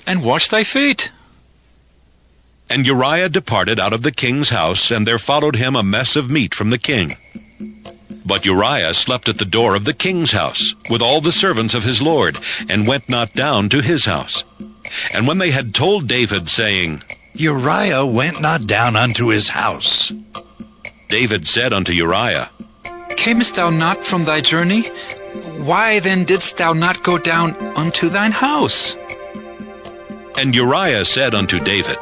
and wash thy feet. And Uriah departed out of the king's house, and there followed him a mess of meat from the king. But Uriah slept at the door of the king's house, with all the servants of his lord, and went not down to his house. And when they had told David, saying, Uriah went not down unto his house, David said unto Uriah, Camest thou not from thy journey? Why then didst thou not go down unto thine house? And Uriah said unto David,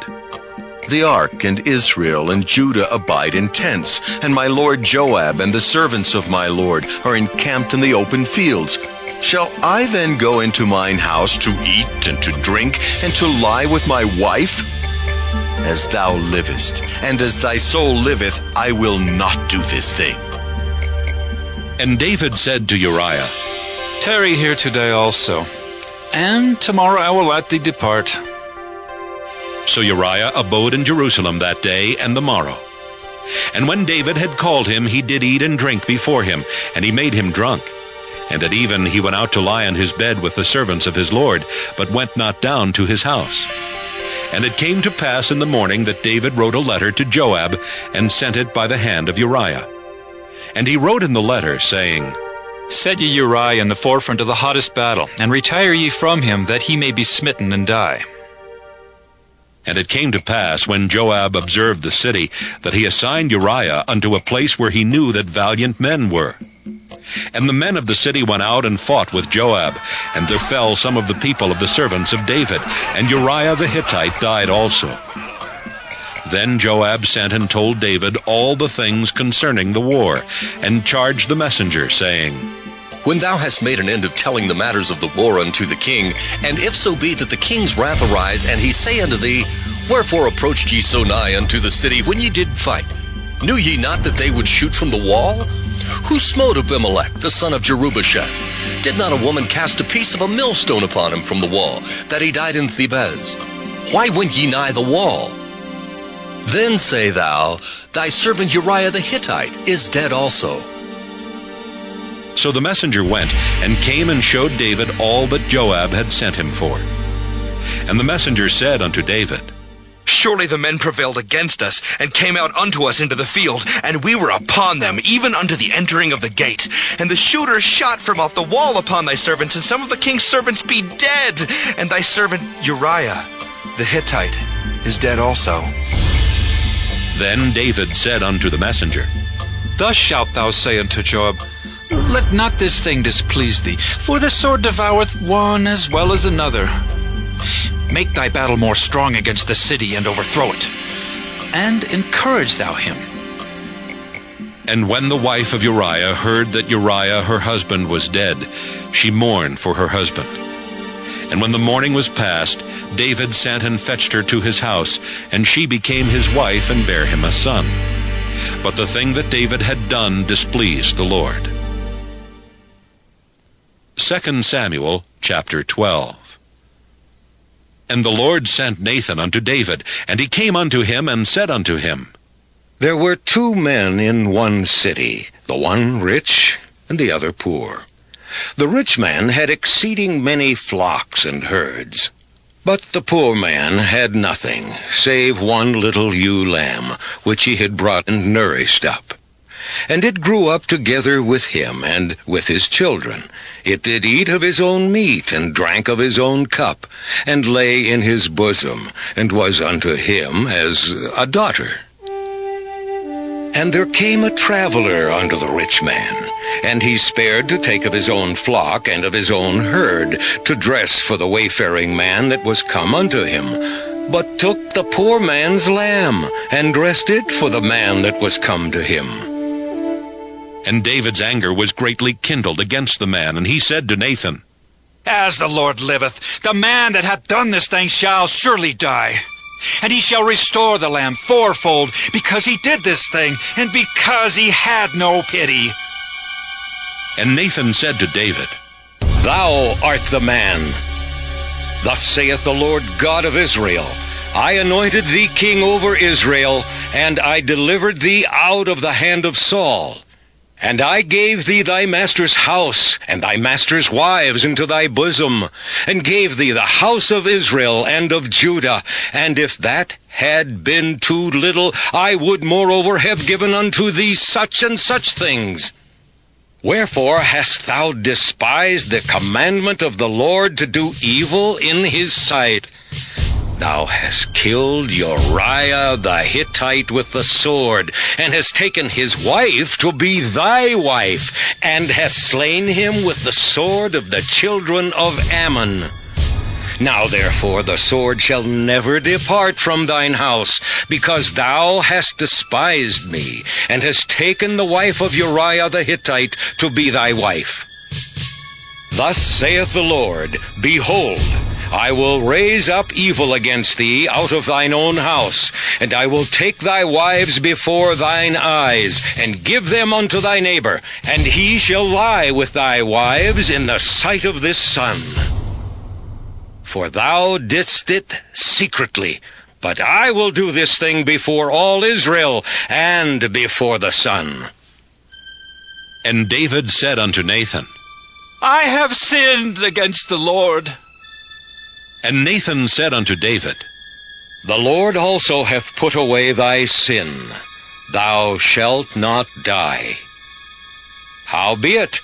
The ark and Israel and Judah abide in tents, and my lord Joab and the servants of my lord are encamped in the open fields. Shall I then go into mine house to eat and to drink and to lie with my wife? As thou livest, and as thy soul liveth, I will not do this thing. And David said to Uriah, Tarry here today also, and tomorrow I will let thee depart. So Uriah abode in Jerusalem that day and the morrow. And when David had called him, he did eat and drink before him, and he made him drunk. And at even he went out to lie on his bed with the servants of his lord, but went not down to his house. And it came to pass in the morning that David wrote a letter to Joab, and sent it by the hand of Uriah. And he wrote in the letter, saying, Set ye Uriah in the forefront of the hottest battle, and retire ye from him, that he may be smitten and die. And it came to pass, when Joab observed the city, that he assigned Uriah unto a place where he knew that valiant men were. And the men of the city went out and fought with Joab, and there fell some of the people of the servants of David, and Uriah the Hittite died also. Then Joab sent and told David all the things concerning the war, and charged the messenger, saying, When thou hast made an end of telling the matters of the war unto the king, and if so be that the king's wrath arise, and he say unto thee, Wherefore approached ye so nigh unto the city when ye did fight? Knew ye not that they would shoot from the wall? Who smote Abimelech, the son of Jerubasheth? Did not a woman cast a piece of a millstone upon him from the wall, that he died in Thebez? Why went ye nigh the wall? Then say thou, Thy servant Uriah the Hittite is dead also. So the messenger went, and came and showed David all that Joab had sent him for. And the messenger said unto David, Surely the men prevailed against us, and came out unto us into the field, and we were upon them, even unto the entering of the gate. And the shooters shot from off the wall upon thy servants, and some of the king's servants be dead, and thy servant Uriah the Hittite is dead also. Then David said unto the messenger, Thus shalt thou say unto Joab, Let not this thing displease thee, for the sword devoureth one as well as another. Make thy battle more strong against the city, and overthrow it, and encourage thou him. And when the wife of Uriah heard that Uriah her husband was dead, she mourned for her husband. And when the morning was past, David sent and fetched her to his house, and she became his wife, and bare him a son. But the thing that David had done displeased the Lord. 2 Samuel chapter 12. And the Lord sent Nathan unto David, and he came unto him, and said unto him, There were 2 men in one city, the one rich, and the other poor. The rich man had exceeding many flocks and herds, but the poor man had nothing, save one little ewe lamb, which he had brought and nourished up. And it grew up together with him and with his children. It did eat of his own meat, and drank of his own cup, and lay in his bosom, and was unto him as a daughter. And there came a traveler unto the rich man, and he spared to take of his own flock and of his own herd, to dress for the wayfaring man that was come unto him, but took the poor man's lamb, and dressed it for the man that was come to him. And David's anger was greatly kindled against the man, and he said to Nathan, As the Lord liveth, the man that hath done this thing shall surely die. And he shall restore the lamb fourfold, because he did this thing, and because he had no pity. And Nathan said to David, Thou art the man. Thus saith the Lord God of Israel, I anointed thee king over Israel, and I delivered thee out of the hand of Saul. And I gave thee thy master's house, and thy master's wives into thy bosom, and gave thee the house of Israel and of Judah. And if that had been too little, I would moreover have given unto thee such and such things. Wherefore hast thou despised the commandment of the Lord to do evil in his sight? Thou hast killed Uriah the Hittite with the sword, and hast taken his wife to be thy wife, and hast slain him with the sword of the children of Ammon. Now therefore the sword shall never depart from thine house, because thou hast despised me, and hast taken the wife of Uriah the Hittite to be thy wife. Thus saith the Lord, Behold, I will raise up evil against thee out of thine own house, and I will take thy wives before thine eyes, and give them unto thy neighbor, and he shall lie with thy wives in the sight of this sun. For thou didst it secretly, but I will do this thing before all Israel, and before the sun. And David said unto Nathan, I have sinned against the Lord. And Nathan said unto David, The Lord also hath put away thy sin. Thou shalt not die. Howbeit,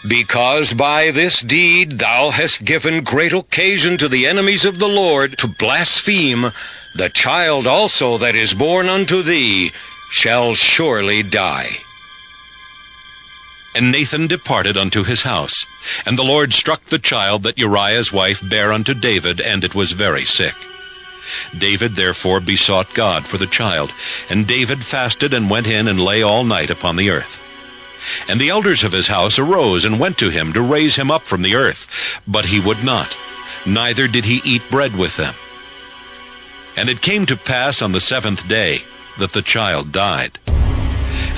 because by this deed thou hast given great occasion to the enemies of the Lord to blaspheme, the child also that is born unto thee shall surely die. And Nathan departed unto his house. And the Lord struck the child that Uriah's wife bare unto David, and it was very sick. David therefore besought God for the child. And David fasted, and went in, and lay all night upon the earth. And the elders of his house arose, and went to him to raise him up from the earth. But he would not, neither did he eat bread with them. And it came to pass on the 7th day that the child died.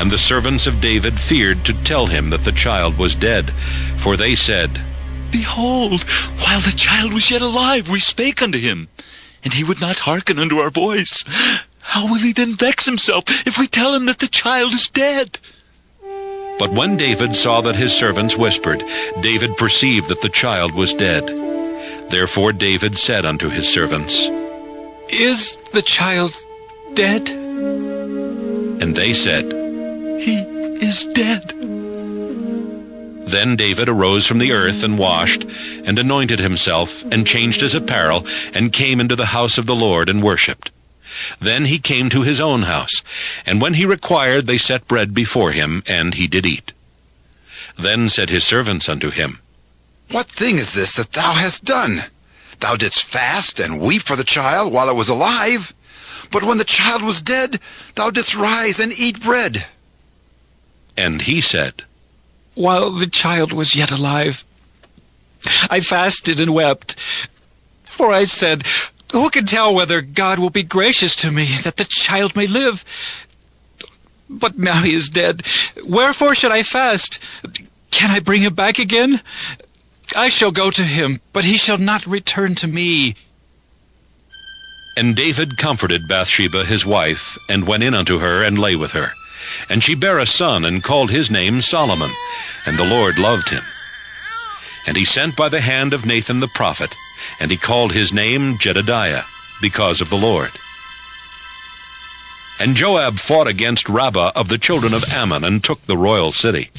And the servants of David feared to tell him that the child was dead, for they said, Behold, while the child was yet alive, we spake unto him, and he would not hearken unto our voice. How will he then vex himself, if we tell him that the child is dead? But when David saw that his servants whispered, David perceived that the child was dead. Therefore David said unto his servants, Is the child dead? And they said, He is dead. Then David arose from the earth, and washed, and anointed himself, and changed his apparel, and came into the house of the Lord, and worshipped. Then he came to his own house, and when he required, they set bread before him, and he did eat. Then said his servants unto him, What thing is this that thou hast done? Thou didst fast and weep for the child while it was alive, but when the child was dead, thou didst rise and eat bread. And he said, While the child was yet alive, I fasted and wept. For I said, Who can tell whether God will be gracious to me, that the child may live? But now he is dead. Wherefore should I fast? Can I bring him back again? I shall go to him, but he shall not return to me. And David comforted Bathsheba his wife, and went in unto her, and lay with her. And she bare a son, and called his name Solomon, and the Lord loved him. And he sent by the hand of Nathan the prophet, and he called his name Jedediah, because of the Lord. And Joab fought against Rabbah of the children of Ammon, and took the royal city.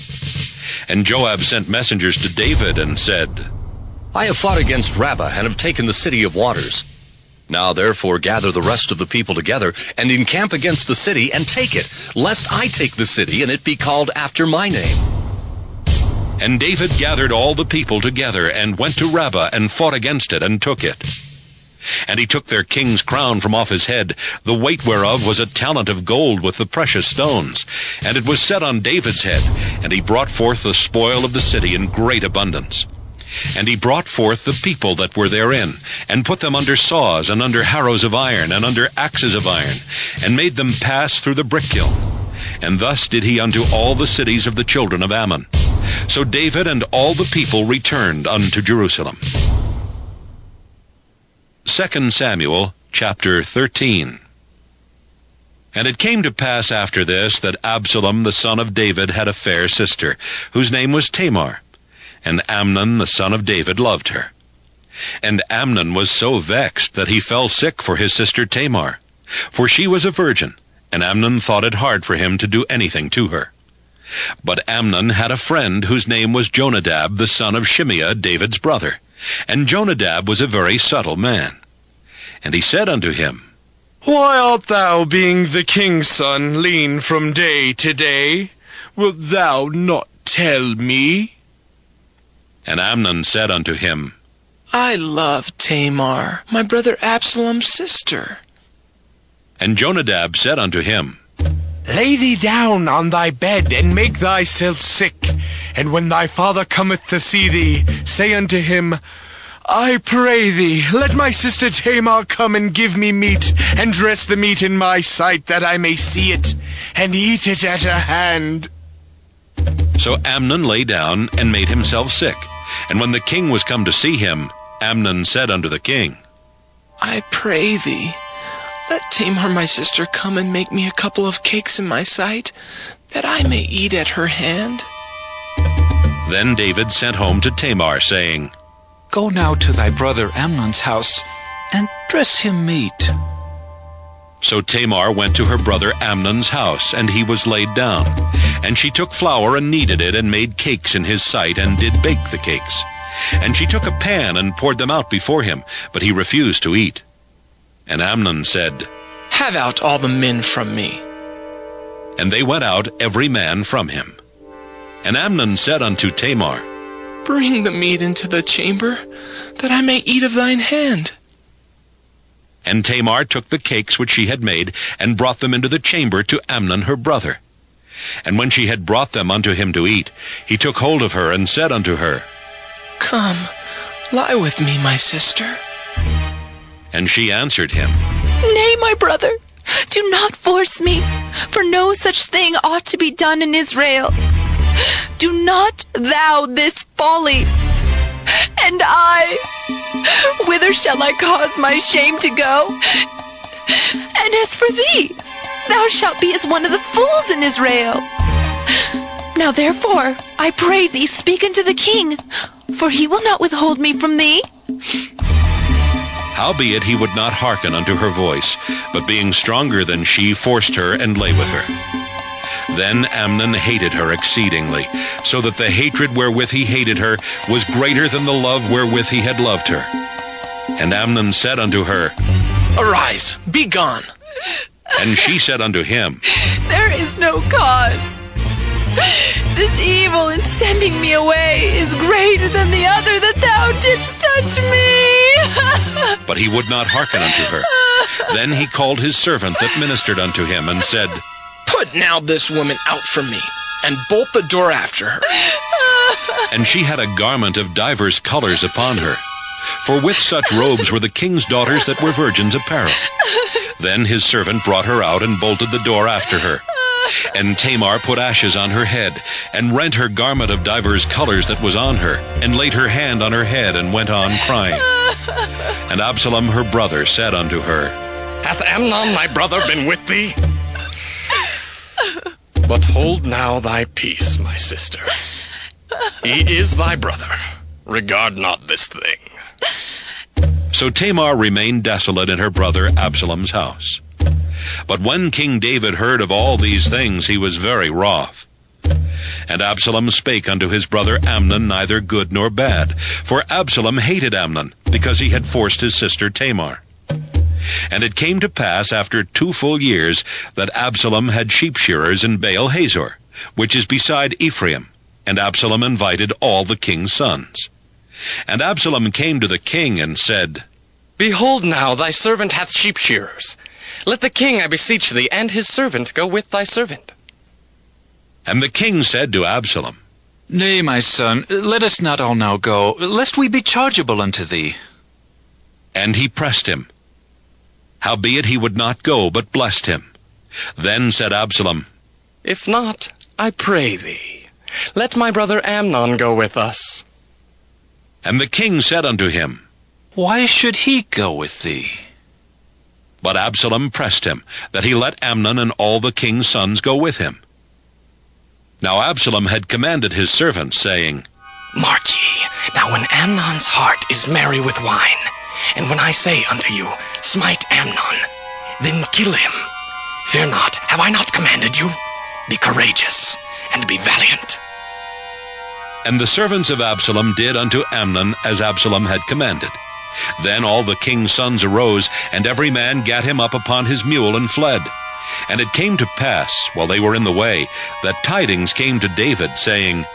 And Joab sent messengers to David, and said, I have fought against Rabbah, and have taken the city of waters. Now therefore gather the rest of the people together, and encamp against the city, and take it, lest I take the city, and it be called after my name. And David gathered all the people together, and went to Rabbah, and fought against it, and took it. And he took their king's crown from off his head, the weight whereof was a talent of gold with the precious stones. And it was set on David's head, and he brought forth the spoil of the city in great abundance. And he brought forth the people that were therein, and put them under saws, and under harrows of iron, and under axes of iron, and made them pass through the brickkiln. And thus did he unto all the cities of the children of Ammon. So David and all the people returned unto Jerusalem. 2 Samuel chapter 13. And it came to pass after this that Absalom the son of David had a fair sister, whose name was Tamar. And Amnon the son of David loved her. And Amnon was so vexed that he fell sick for his sister Tamar, for she was a virgin, and Amnon thought it hard for him to do anything to her. But Amnon had a friend whose name was Jonadab the son of Shimeah, David's brother, and Jonadab was a very subtle man. And he said unto him, Why art thou, being the king's son, lean from day to day? Wilt thou not tell me? And Amnon said unto him, I love Tamar, my brother Absalom's sister. And Jonadab said unto him, Lay thee down on thy bed, and make thyself sick. And when thy father cometh to see thee, say unto him, I pray thee, let my sister Tamar come and give me meat, and dress the meat in my sight, that I may see it, and eat it at her hand. So Amnon lay down and made himself sick. And when the king was come to see him, Amnon said unto the king, I pray thee, let Tamar my sister come and make me a couple of cakes in my sight, that I may eat at her hand. Then David sent home to Tamar, saying, Go now to thy brother Amnon's house, and dress him meat. So Tamar went to her brother Amnon's house, and he was laid down. And she took flour and kneaded it, and made cakes in his sight, and did bake the cakes. And she took a pan, and poured them out before him, but he refused to eat. And Amnon said, Have out all the men from me. And they went out every man from him. And Amnon said unto Tamar, Bring the meat into the chamber, that I may eat of thine hand. And Tamar took the cakes which she had made, and brought them into the chamber to Amnon her brother. And when she had brought them unto him to eat, he took hold of her, and said unto her, Come, lie with me, my sister. And she answered him, Nay, my brother, do not force me, for no such thing ought to be done in Israel. Do not thou this folly. And I, whither shall I cause my shame to go? And as for thee, thou shalt be as one of the fools in Israel. Now therefore, I pray thee, speak unto the king, for he will not withhold me from thee. Howbeit he would not hearken unto her voice, but being stronger than she, forced her, and lay with her. Then Amnon hated her exceedingly, so that the hatred wherewith he hated her was greater than the love wherewith he had loved her. And Amnon said unto her, Arise, be gone. And she said unto him, There is no cause. This evil in sending me away is greater than the other that thou didst unto me. But he would not hearken unto her. Then he called his servant that ministered unto him, and said, Put now this woman out from me, and bolt the door after her. And she had a garment of divers colors upon her, for with such robes were the king's daughters that were virgins apparel. Then his servant brought her out, and bolted the door after her. And Tamar put ashes on her head, and rent her garment of divers colors that was on her, and laid her hand on her head, and went on crying. And Absalom her brother said unto her, Hath Amnon my brother been with thee? But hold now thy peace, my sister. He is thy brother. Regard not this thing. So Tamar remained desolate in her brother Absalom's house. But when King David heard of all these things, he was very wroth. And Absalom spake unto his brother Amnon neither good nor bad, for Absalom hated Amnon, because he had forced his sister Tamar. And it came to pass after 2 full years that Absalom had sheep shearers in Baal Hazor, which is beside Ephraim, and Absalom invited all the king's sons. And Absalom came to the king and said, Behold now, thy servant hath sheep shearers. Let the king, I beseech thee, and his servant go with thy servant. And the king said to Absalom, Nay, my son, let us not all now go, lest we be chargeable unto thee. And he pressed him. Howbeit he would not go, but blessed him. Then said Absalom, If not, I pray thee, let my brother Amnon go with us. And the king said unto him, Why should he go with thee? But Absalom pressed him, that he let Amnon and all the king's sons go with him. Now Absalom had commanded his servants, saying, Mark ye, now when Amnon's heart is merry with wine, and when I say unto you, Smite Amnon, then kill him. Fear not, have I not commanded you? Be courageous, and be valiant. And the servants of Absalom did unto Amnon as Absalom had commanded. Then all the king's sons arose, and every man gat him up upon his mule and fled. And it came to pass, while they were in the way, that tidings came to David, saying,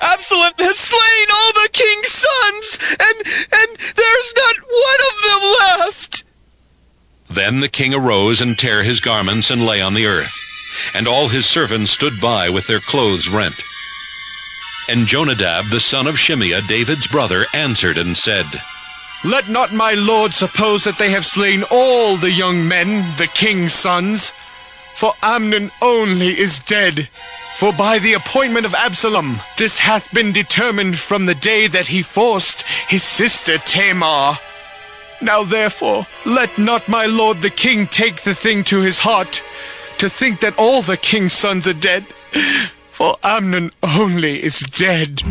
Absalom has slain all the king's sons, and there's not one of them left. Then the king arose and tare his garments and lay on the earth. And all his servants stood by with their clothes rent. And Jonadab the son of Shimeah, David's brother, answered and said, Let not my lord suppose that they have slain all the young men, the king's sons. For Amnon only is dead. For by the appointment of Absalom, this hath been determined from the day that he forced his sister Tamar. Now therefore, let not my lord the king take the thing to his heart, to think that all the king's sons are dead, for Amnon only is dead.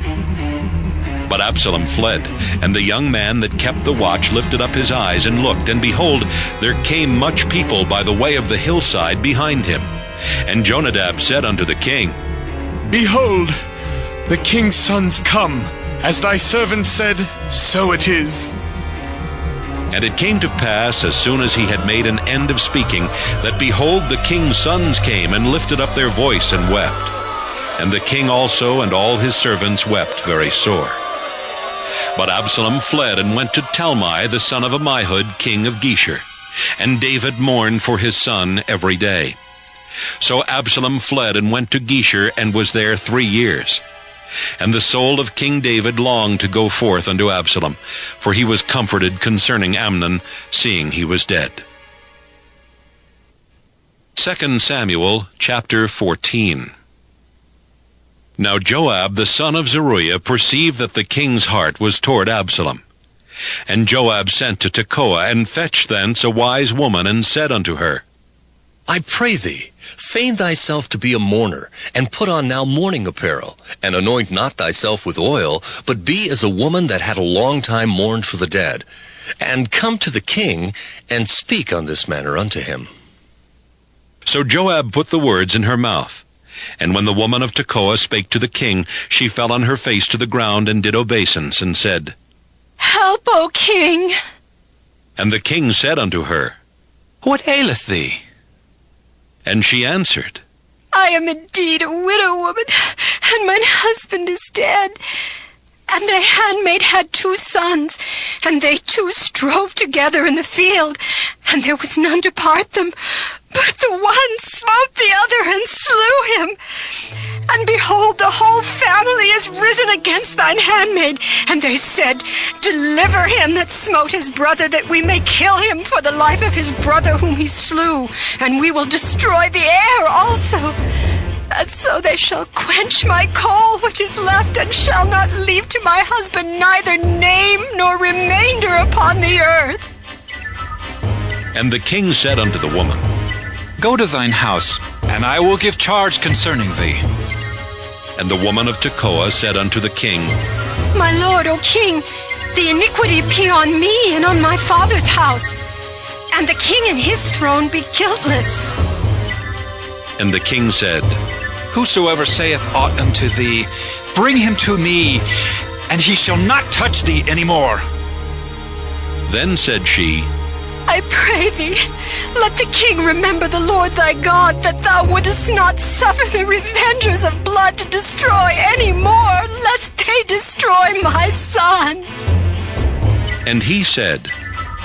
But Absalom fled, and the young man that kept the watch lifted up his eyes and looked, and behold, there came much people by the way of the hillside behind him. And Jonadab said unto the king, Behold, the king's sons come. As thy servant said, so it is. And it came to pass, as soon as he had made an end of speaking, that behold, the king's sons came and lifted up their voice and wept. And the king also and all his servants wept very sore. But Absalom fled and went to Talmai the son of Ammihud, king of Geshur. And David mourned for his son every day. So Absalom fled and went to Geshur, and was there 3 years. And the soul of King David longed to go forth unto Absalom, for he was comforted concerning Amnon, seeing he was dead. 2 Samuel chapter 14. Now Joab the son of Zeruiah perceived that the king's heart was toward Absalom. And Joab sent to Tekoa, and fetched thence a wise woman, and said unto her, I pray thee, feign thyself to be a mourner, and put on now mourning apparel, and anoint not thyself with oil, but be as a woman that had a long time mourned for the dead, and come to the king, and speak on this manner unto him. So Joab put the words in her mouth. And when the woman of Tekoa spake to the king, she fell on her face to the ground, and did obeisance, and said, Help, O king! And the king said unto her, What aileth thee? And she answered, I am indeed a widow woman, and mine husband is dead. And a handmaid had 2 sons, and they 2 strove together in the field, and there was none to part them. But the one smote the other and slew him. And behold, the whole family is risen against thine handmaid. And they said, Deliver him that smote his brother, that we may kill him for the life of his brother whom he slew, and we will destroy the heir also. And so they shall quench my coal which is left, and shall not leave to my husband neither name nor remainder upon the earth. And the king said unto the woman, Go to thine house, and I will give charge concerning thee. And the woman of Tekoa said unto the king, My lord, O king, the iniquity be on me and on my father's house, and the king and his throne be guiltless. And the king said, Whosoever saith aught unto thee, bring him to me, and he shall not touch thee any more. Then said she, I pray thee, let the king remember the Lord thy God, that thou wouldest not suffer the revengers of blood to destroy any more, lest they destroy my son. And he said,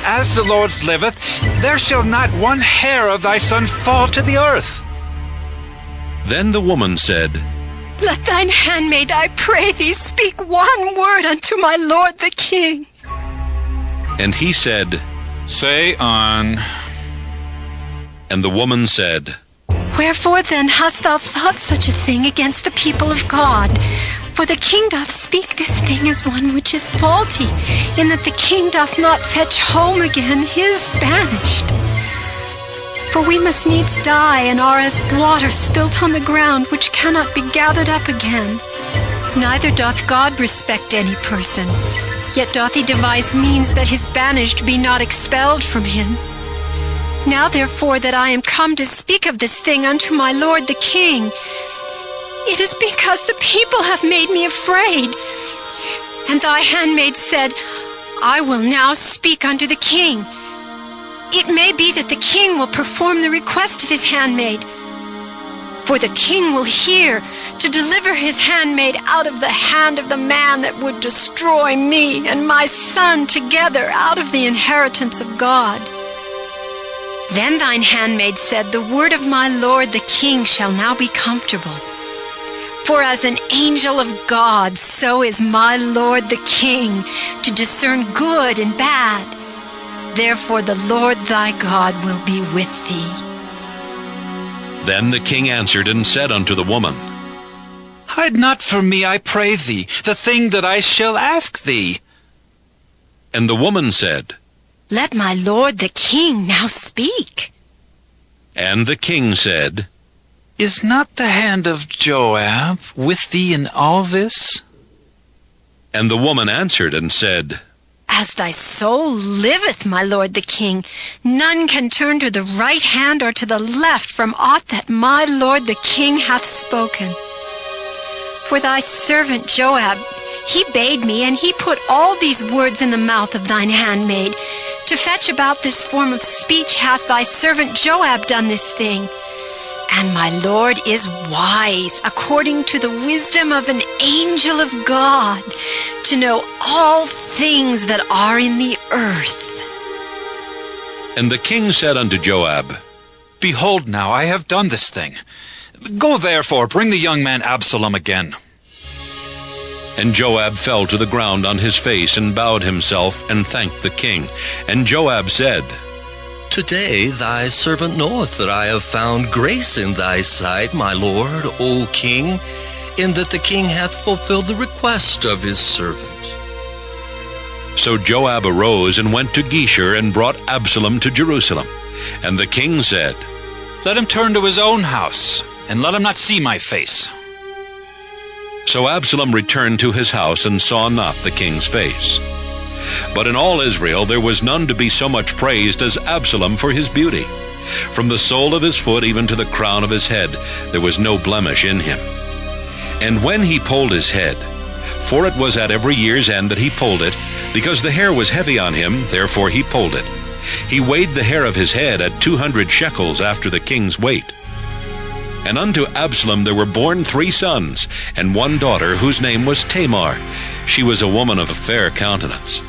As the Lord liveth, there shall not one hair of thy son fall to the earth. Then the woman said, Let thine handmaid, I pray thee, speak one word unto my lord the king. And he said, Say on. And the woman said, Wherefore then hast thou thought such a thing against the people of God? For the king doth speak this thing as one which is faulty, in that the king doth not fetch home again his banished. For we must needs die, and are as water spilt on the ground, which cannot be gathered up again. Neither doth God respect any person, yet doth he devise means that his banished be not expelled from him. Now therefore that I am come to speak of this thing unto my lord the king, it is because the people have made me afraid. And thy handmaid said, I will now speak unto the king. It may be that the king will perform the request of his handmaid. For the king will hear to deliver his handmaid out of the hand of the man that would destroy me and my son together out of the inheritance of God. Then thine handmaid said, the word of my lord the king shall now be comfortable. For as an angel of God, so is my lord the king, to discern good and bad. Therefore the Lord thy God will be with thee. Then the king answered and said unto the woman, Hide not from me, I pray thee, the thing that I shall ask thee. And the woman said, Let my lord the king now speak. And the king said, Is not the hand of Joab with thee in all this? And the woman answered and said, As thy soul liveth, my lord the king, none can turn to the right hand or to the left from aught that my lord the king hath spoken. For thy servant Joab, he bade me, and he put all these words in the mouth of thine handmaid. To fetch about this form of speech hath thy servant Joab done this thing. And my lord is wise, according to the wisdom of an angel of God, to know all things that are in the earth. And the king said unto Joab, Behold now, I have done this thing. Go therefore, bring the young man Absalom again. And Joab fell to the ground on his face and bowed himself and thanked the king. And Joab said, Today thy servant knoweth that I have found grace in thy sight, my lord, O king, in that the king hath fulfilled the request of his servant. So Joab arose and went to Geshur and brought Absalom to Jerusalem. And the king said, Let him turn to his own house, and let him not see my face. So Absalom returned to his house and saw not the king's face. But in all Israel there was none to be so much praised as Absalom for his beauty. From the sole of his foot even to the crown of his head there was no blemish in him. And when he polled his head, for it was at every year's end that he polled it, because the hair was heavy on him, therefore he polled it. He weighed the hair of his head at 200 shekels after the king's weight. And unto Absalom there were born 3 sons, and 1 daughter, whose name was Tamar. She was a woman of a fair countenance.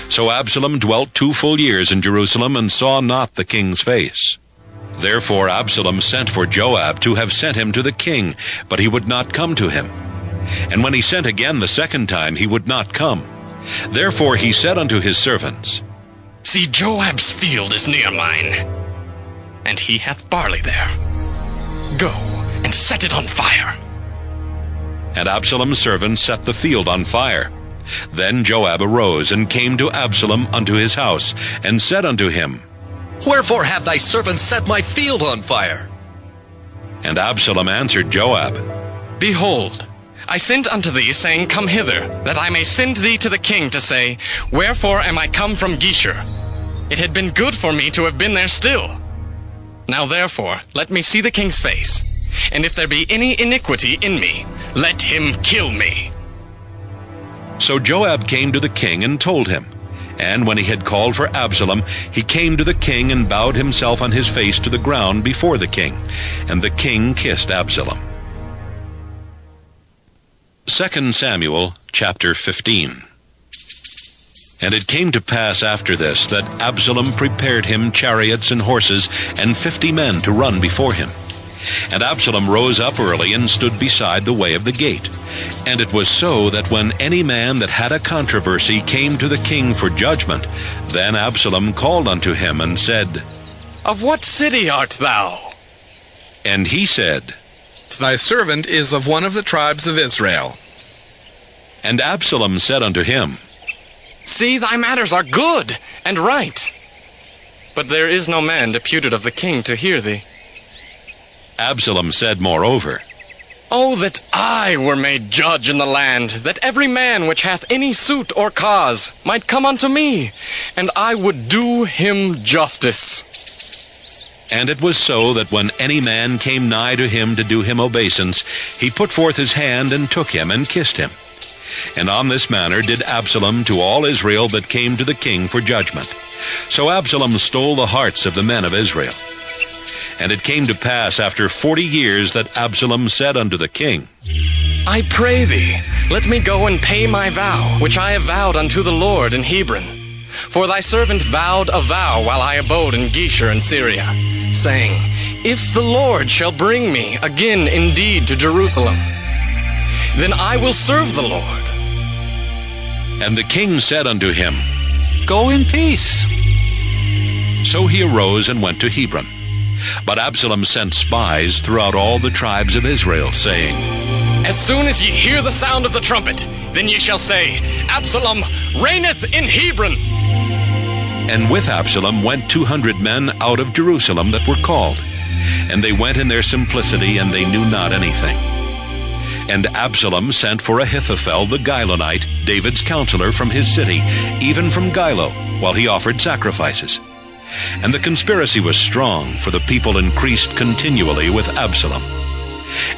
So Absalom dwelt 2 full years in Jerusalem, and saw not the king's face. Therefore Absalom sent for Joab to have sent him to the king, but he would not come to him. And when he sent again the second time, he would not come. Therefore he said unto his servants, See, Joab's field is near mine, and he hath barley there. Go and set it on fire. And Absalom's servants set the field on fire. Then Joab arose and came to Absalom unto his house, and said unto him, Wherefore have thy servants set my field on fire? And Absalom answered Joab, Behold, I sent unto thee, saying, Come hither, that I may send thee to the king to say, Wherefore am I come from Geshur? It had been good for me to have been there still. Now therefore, let me see the king's face, and if there be any iniquity in me, let him kill me. So Joab came to the king and told him. And when he had called for Absalom, he came to the king and bowed himself on his face to the ground before the king. And the king kissed Absalom. 2 Samuel chapter 15. And it came to pass after this, that Absalom prepared him chariots and horses, and 50 men to run before him. And Absalom rose up early, and stood beside the way of the gate. And it was so, that when any man that had a controversy came to the king for judgment, then Absalom called unto him, and said, Of what city art thou? And he said, Thy servant is of one of the tribes of Israel. And Absalom said unto him, See, thy matters are good and right. but there is no man deputed of the king to hear thee. Absalom said moreover, Oh, that I were made judge in the land, that every man which hath any suit or cause might come unto me, and I would do him justice. And it was so that when any man came nigh to him to do him obeisance, he put forth his hand and took him and kissed him. And on this manner did Absalom to all Israel that came to the king for judgment. So Absalom stole the hearts of the men of Israel. And it came to pass after 40 years that Absalom said unto the king, I pray thee, let me go and pay my vow, which I have vowed unto the Lord in Hebron. For thy servant vowed a vow while I abode in Geshur in Syria, saying, If the Lord shall bring me again indeed to Jerusalem, then I will serve the Lord. And the king said unto him, Go in peace. So he arose and went to Hebron. But Absalom sent spies throughout all the tribes of Israel, saying, As soon as ye hear the sound of the trumpet, then ye shall say, Absalom reigneth in Hebron. And with Absalom went 200 men out of Jerusalem that were called. And they went in their simplicity, and they knew not anything. And Absalom sent for Ahithophel the Gilonite, David's counselor, from his city, even from Gilo, while he offered sacrifices. And the conspiracy was strong, for the people increased continually with Absalom.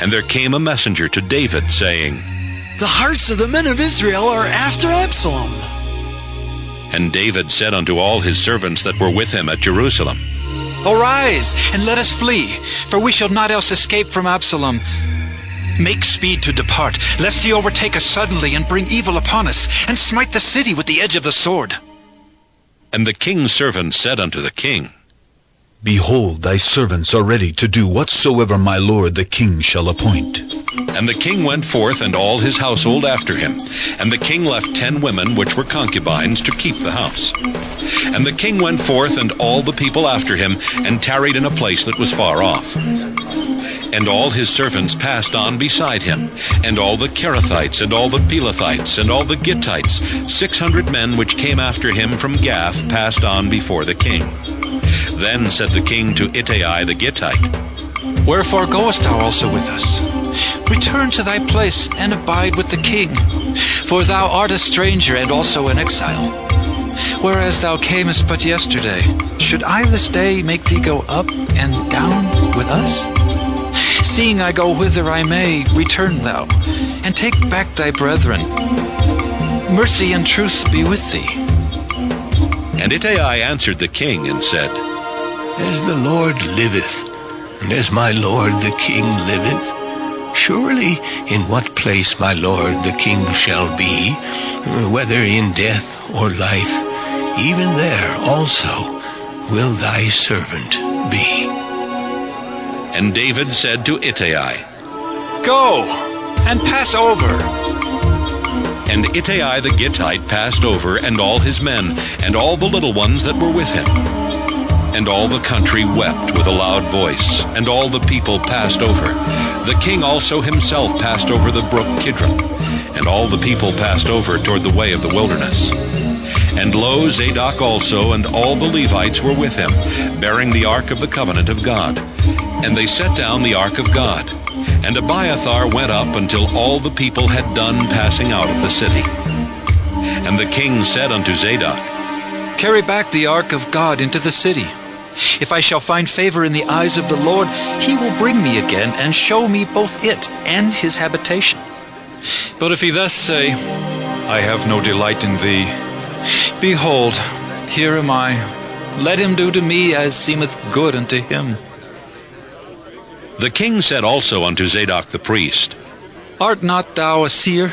And there came a messenger to David, saying, The hearts of the men of Israel are after Absalom. And David said unto all his servants that were with him at Jerusalem, Arise, and let us flee, for we shall not else escape from Absalom. Make speed to depart, lest he overtake us suddenly and bring evil upon us, and smite the city with the edge of the sword. And the king's servants said unto the king, Behold, thy servants are ready to do whatsoever my lord the king shall appoint. And the king went forth, and all his household after him. And the king left 10 women which were concubines to keep the house. And the king went forth, and all the people after him, and tarried in a place that was far off. And all his servants passed on beside him, and all the Kerethites, and all the Pelethites, and all the Gittites, 600 men which came after him from Gath, passed on before the king. Then said the king to Ittai the Gittite, Wherefore goest thou also with us? Return to thy place, and abide with the king, for thou art a stranger and also an exile. Whereas thou camest but yesterday, should I this day make thee go up and down with us? Seeing I go whither I may, return thou, and take back thy brethren. Mercy and truth be with thee. And Ittai answered the king and said, As the Lord liveth, and as my lord the king liveth, surely in what place my lord the king shall be, whether in death or life, even there also will thy servant be. And David said to Ittai, Go, and pass over. And Ittai the Gittite passed over, and all his men, and all the little ones that were with him. And all the country wept with a loud voice, and all the people passed over. The king also himself passed over the brook Kidron, and all the people passed over toward the way of the wilderness. And lo, Zadok also and all the Levites were with him, bearing the ark of the covenant of God. And they set down the ark of God. And Abiathar went up until all the people had done passing out of the city. And the king said unto Zadok, Carry back the ark of God into the city. If I shall find favor in the eyes of the Lord, he will bring me again and show me both it and his habitation. But if he thus say, I have no delight in thee, behold, here am I. Let him do to me as seemeth good unto him. The king said also unto Zadok the priest, Art not thou a seer?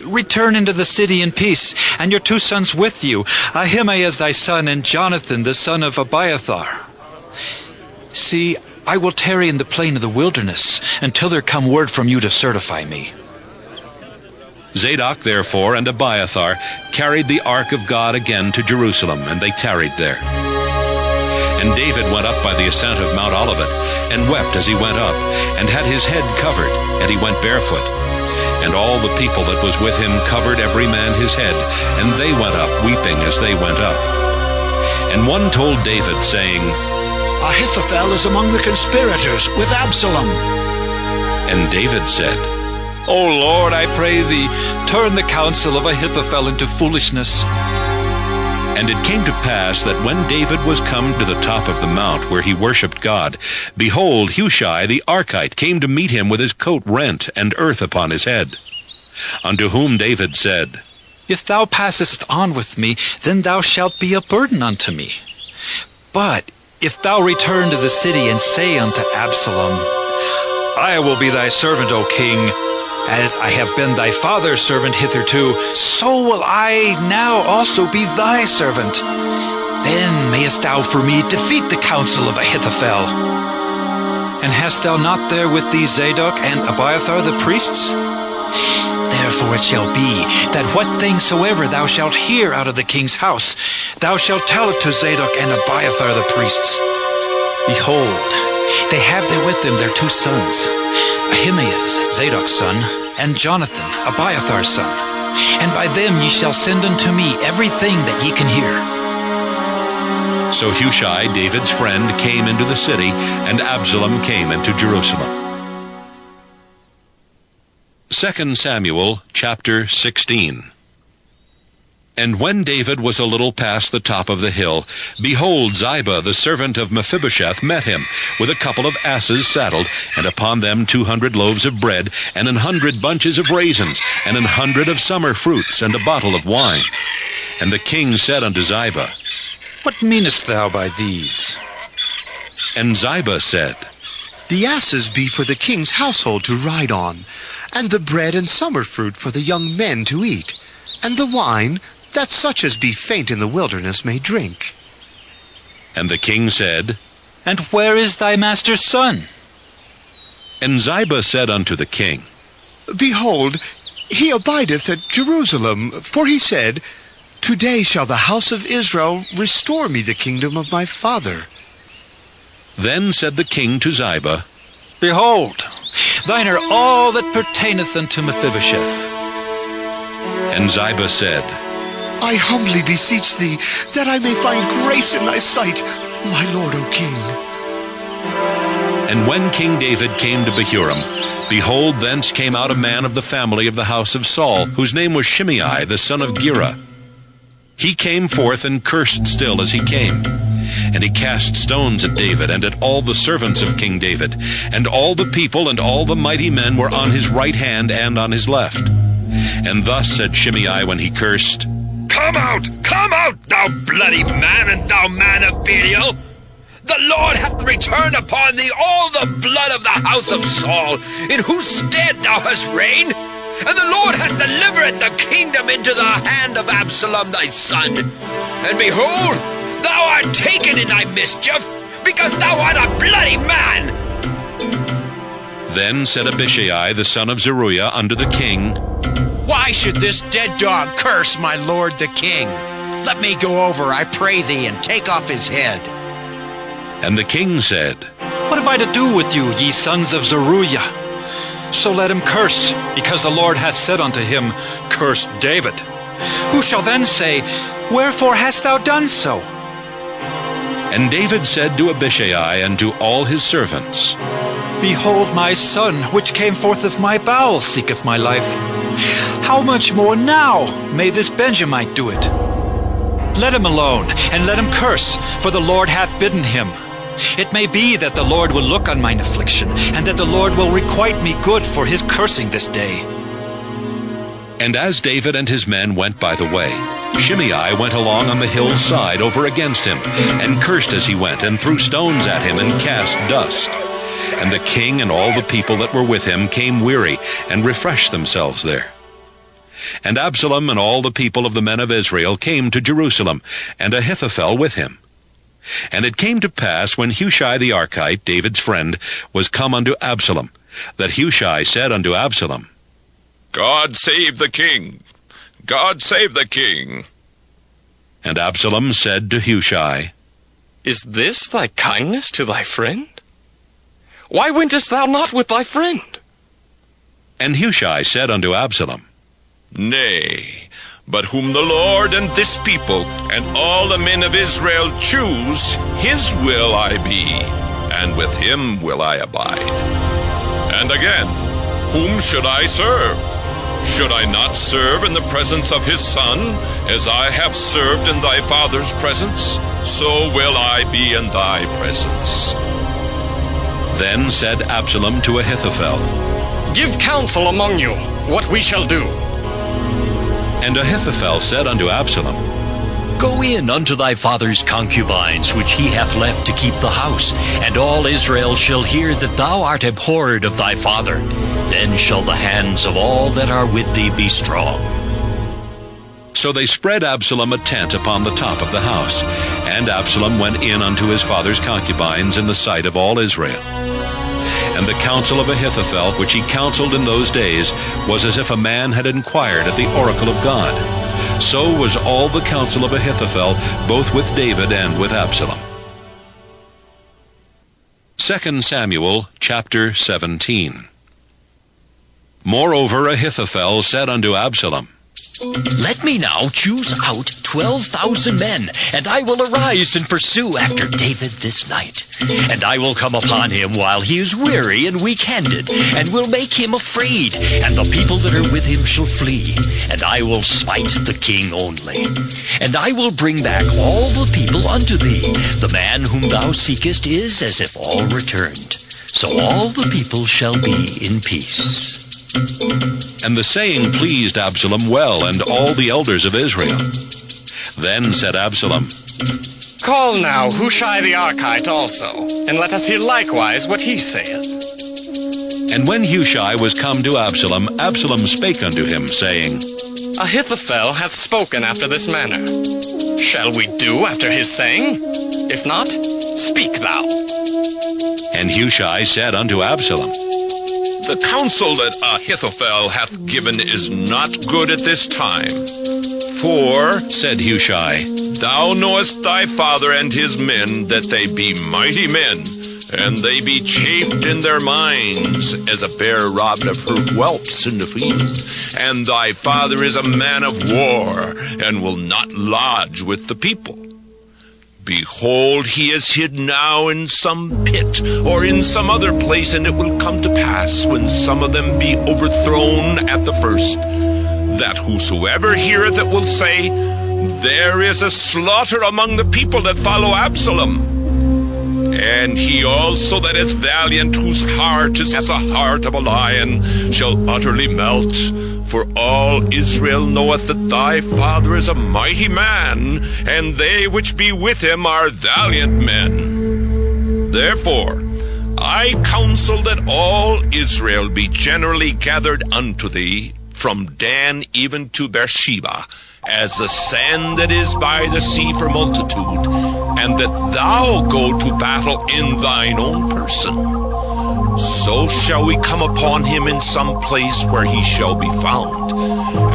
Return into the city in peace, and your 2 sons with you, Ahimaaz thy son, and Jonathan the son of Abiathar. See, I will tarry in the plain of the wilderness, until there come word from you to certify me. Zadok therefore and Abiathar carried the ark of God again to Jerusalem, and they tarried there. And David went up by the ascent of Mount Olivet, and wept as he went up, and had his head covered, and he went barefoot. And all the people that was with him covered every man his head, and they went up weeping as they went up. And one told David, saying, Ahithophel is among the conspirators with Absalom. And David said, O Lord, I pray thee, turn the counsel of Ahithophel into foolishness. And it came to pass that when David was come to the top of the mount where he worshipped God, behold, Hushai the Archite came to meet him with his coat rent and earth upon his head. Unto whom David said, If thou passest on with me, then thou shalt be a burden unto me. But if thou return to the city and say unto Absalom, I will be thy servant, O king, as I have been thy father's servant hitherto, so will I now also be thy servant. Then mayest thou for me defeat the counsel of Ahithophel. And hast thou not there with thee Zadok and Abiathar the priests? Therefore it shall be, that what thing soever thou shalt hear out of the king's house, thou shalt tell it to Zadok and Abiathar the priests. Behold, they have there with them their two sons, Ahimaaz, Zadok's son, and Jonathan, Abiathar's son. And by them ye shall send unto me everything that ye can hear. So Hushai, David's friend, came into the city, and Absalom came into Jerusalem. 2 Samuel chapter 16. And when David was a little past the top of the hill, behold, Ziba the servant of Mephibosheth met him, with a couple of asses saddled, and upon them 200 loaves of bread, and 100 bunches of raisins, and 100 of summer fruits, and a bottle of wine. And the king said unto Ziba, What meanest thou by these? And Ziba said, The asses be for the king's household to ride on, and the bread and summer fruit for the young men to eat, and the wine, that such as be faint in the wilderness may drink. And the king said, And where is thy master's son? And Ziba said unto the king, Behold, he abideth at Jerusalem, for he said, Today shall the house of Israel restore me the kingdom of my father. Then said the king to Ziba, Behold, thine are all that pertaineth unto Mephibosheth. And Ziba said, I humbly beseech thee, that I may find grace in thy sight, my lord, O king. And when King David came to Bahurim, behold, thence came out a man of the family of the house of Saul, whose name was Shimei, the son of Gera. He came forth and cursed still as he came. And he cast stones at David and at all the servants of King David. And all the people and all the mighty men were on his right hand and on his left. And thus said Shimei when he cursed, Come out, thou bloody man, and thou man of Belial! The Lord hath returned upon thee all the blood of the house of Saul, in whose stead thou hast reigned. And the Lord hath delivered the kingdom into the hand of Absalom thy son. And behold, thou art taken in thy mischief, because thou art a bloody man. Then said Abishai the son of Zeruiah unto the king, Why should this dead dog curse my lord the king? Let me go over, I pray thee, and take off his head. And the king said, What have I to do with you, ye sons of Zeruiah? So let him curse, because the Lord hath said unto him, Curse David. Who shall then say, Wherefore hast thou done so? And David said to Abishai and to all his servants, Behold, my son, which came forth of my bowels, seeketh my life. How much more now may this Benjamite do it? Let him alone, and let him curse, for the Lord hath bidden him. It may be that the Lord will look on mine affliction, and that the Lord will requite me good for his cursing this day. And as David and his men went by the way, Shimei went along on the hill's side over against him, and cursed as he went, and threw stones at him, and cast dust. And the king and all the people that were with him came weary, and refreshed themselves there. And Absalom and all the people of the men of Israel came to Jerusalem, and Ahithophel with him. And it came to pass, when Hushai the Archite, David's friend, was come unto Absalom, that Hushai said unto Absalom, God save the king! God save the king! And Absalom said to Hushai, Is this thy kindness to thy friend? Why wentest thou not with thy friend? And Hushai said unto Absalom, Nay, But whom the Lord and this people and all the men of Israel choose, his will I be, and with him will I abide. And again, whom should I serve? Should I not serve in the presence of his son, as I have served in thy father's presence? So will I be in thy presence. Then said Absalom to Ahithophel, Give counsel among you what we shall do. And Ahithophel said unto Absalom, Go in unto thy father's concubines, which he hath left to keep the house, and all Israel shall hear that thou art abhorred of thy father. Then shall the hands of all that are with thee be strong. So they spread Absalom a tent upon the top of the house, and Absalom went in unto his father's concubines in the sight of all Israel. And the counsel of Ahithophel, which he counseled in those days, was as if a man had inquired at the oracle of God. So was all the counsel of Ahithophel, both with David and with Absalom. 2 Samuel chapter 17. Moreover Ahithophel said unto Absalom, Let me now choose out 12,000 men, and I will arise and pursue after David this night. And I will come upon him while he is weary and weak-handed, and will make him afraid, and the people that are with him shall flee. And I will smite the king only. And I will bring back all the people unto thee. The man whom thou seekest is as if all returned. So all the people shall be in peace. And the saying pleased Absalom well, and all the elders of Israel. Then said Absalom, Call now Hushai the Archite also, and let us hear likewise what he saith. And when Hushai was come to Absalom, Absalom spake unto him, saying, Ahithophel hath spoken after this manner. Shall we do after his saying? If not, speak thou. And Hushai said unto Absalom, The counsel that Ahithophel hath given is not good at this time. For, said Hushai, thou knowest thy father and his men, that they be mighty men, and they be chafed in their minds, as a bear robbed of her whelps in the field. And thy father is a man of war, and will not lodge with the people. Behold, he is hid now in some pit, or in some other place, and it will come to pass, when some of them be overthrown at the first, that whosoever heareth it will say, There is a slaughter among the people that follow Absalom. And he also that is valiant, whose heart is as a heart of a lion, shall utterly melt. For all Israel knoweth that thy father is a mighty man, and they which be with him are valiant men. Therefore I counsel that all Israel be generally gathered unto thee, from Dan even to Beersheba, as the sand that is by the sea for multitude, and that thou go to battle in thine own person. So shall we come upon him in some place where he shall be found,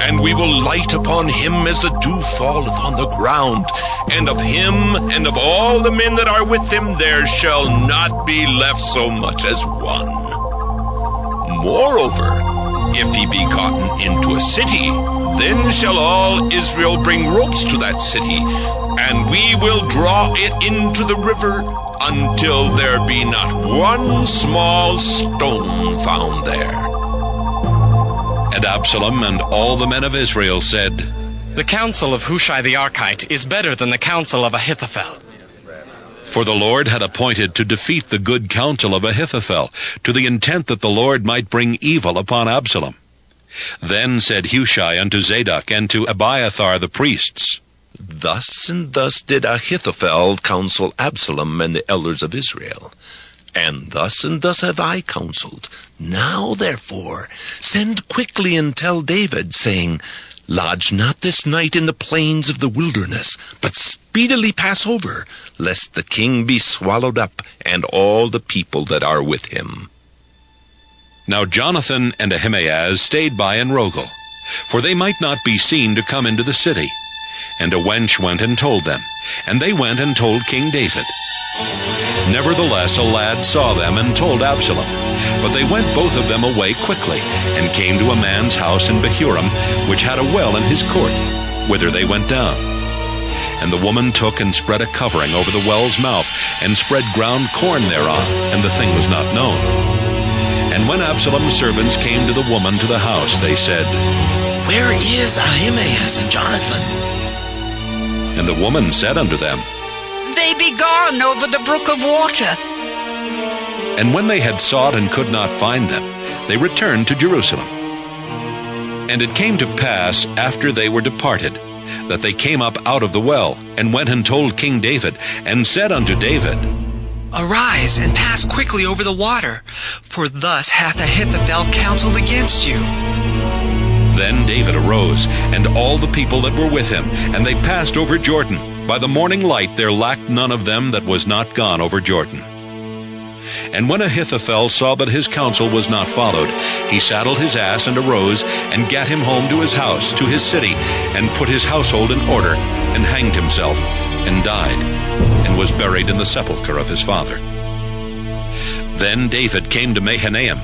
and we will light upon him as the dew falleth on the ground, and of him and of all the men that are with him there shall not be left so much as one. Moreover, if he be gotten into a city, then shall all Israel bring ropes to that city, and we will draw it into the river until there be not one small stone found there. And Absalom and all the men of Israel said, The counsel of Hushai the Archite is better than the counsel of Ahithophel. For the Lord had appointed to defeat the good counsel of Ahithophel, to the intent that the Lord might bring evil upon Absalom. Then said Hushai unto Zadok and to Abiathar the priests, Thus and thus did Ahithophel counsel Absalom and the elders of Israel. And thus have I counseled. Now therefore send quickly and tell David, saying, Lodge not this night in the plains of the wilderness, but speedily pass over, lest the king be swallowed up, and all the people that are with him. Now Jonathan and Ahimaaz stayed by in Rogel, for they might not be seen to come into the city. And a wench went and told them, and they went and told King David. Nevertheless a lad saw them and told Absalom. But they went both of them away quickly, and came to a man's house in Behurim, which had a well in his court. whither they went down. And the woman took and spread a covering over the well's mouth, and spread ground corn thereon, and the thing was not known. And when Absalom's servants came to the woman to the house, they said, Where is Ahimaaz and Jonathan? And the woman said unto them, They be gone over the brook of water. And when they had sought and could not find them, they returned to Jerusalem. And it came to pass, after they were departed, that they came up out of the well, and went and told King David, and said unto David, Arise, and pass quickly over the water, for thus hath Ahithophel counseled against you. Then David arose, and all the people that were with him, and they passed over Jordan. By the morning light there lacked none of them that was not gone over Jordan. And when Ahithophel saw that his counsel was not followed, he saddled his ass and arose, and gat him home to his house, to his city, and put his household in order, and hanged himself, and died, and was buried in the sepulchre of his father. Then David came to Mahanaim,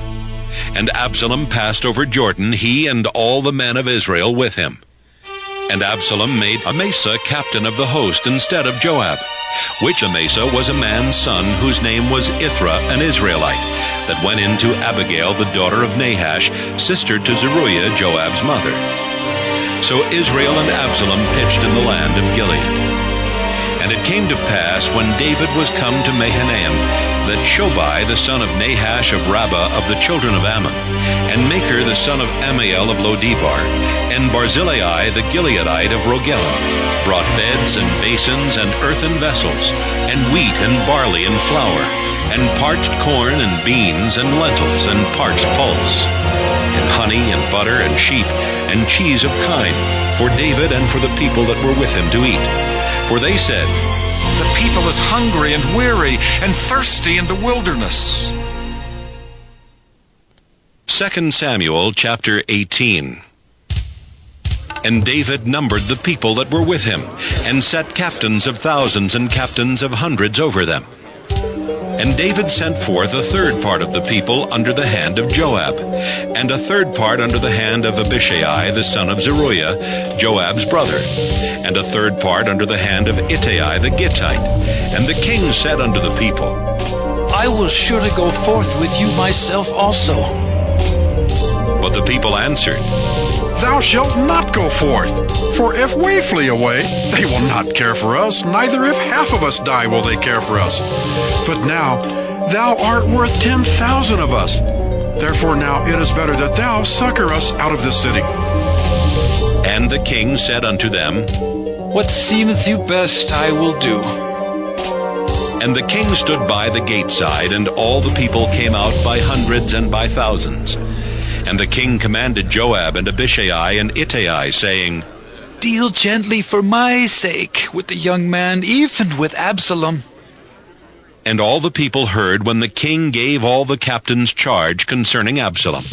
and Absalom passed over Jordan, he and all the men of Israel with him. And Absalom made Amasa captain of the host instead of Joab, which Amasa was a man's son whose name was Ithra, an Israelite, that went in to Abigail the daughter of Nahash, sister to Zeruiah, Joab's mother. So Israel and Absalom pitched in the land of Gilead. And it came to pass, when David was come to Mahanaim, that Shobai the son of Nahash of Rabbah of the children of Ammon, and Machir the son of Ammiel of Lodebar, and Barzillai the Gileadite of Rogelim, brought beds and basins and earthen vessels, and wheat and barley and flour, and parched corn and beans and lentils and parched pulse, and honey and butter and sheep and cheese of kine, for David and for the people that were with him to eat. For they said, The people is hungry and weary and thirsty in the wilderness. 2 Samuel chapter 18. And David numbered the people that were with him, and set captains of thousands and captains of hundreds over them. And David sent forth a third part of the people under the hand of Joab, and a third part under the hand of Abishai the son of Zeruiah, Joab's brother, and a third part under the hand of Ittai the Gittite. And the king said unto the people, I will surely go forth with you myself also. But the people answered, Thou shalt not go forth, for if we flee away, they will not care for us, neither if half of us die will they care for us. But now thou art worth 10,000 of us. Therefore now it is better that thou succor us out of this city. And the king said unto them, What seemeth you best I will do. And the king stood by the gate side, and all the people came out by hundreds and by thousands. And the king commanded Joab and Abishai and Ittai, saying, Deal gently for my sake with the young man, even with Absalom. And all the people heard when the king gave all the captains charge concerning Absalom.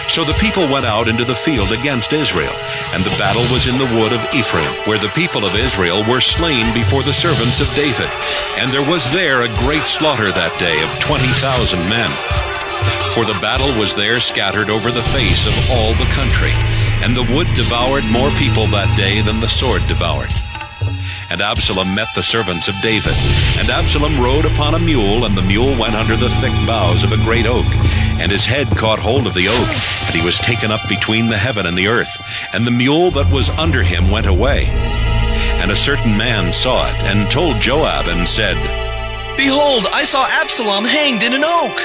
So the people went out into the field against Israel, and the battle was in the wood of Ephraim, where the people of Israel were slain before the servants of David. And there was there a great slaughter that day of 20,000 men. For the battle was there scattered over the face of all the country, and the wood devoured more people that day than the sword devoured. And Absalom met the servants of David. And Absalom rode upon a mule, and the mule went under the thick boughs of a great oak. And his head caught hold of the oak, and he was taken up between the heaven and the earth. And the mule that was under him went away. And a certain man saw it, and told Joab, and said, Behold, I saw Absalom hanged in an oak.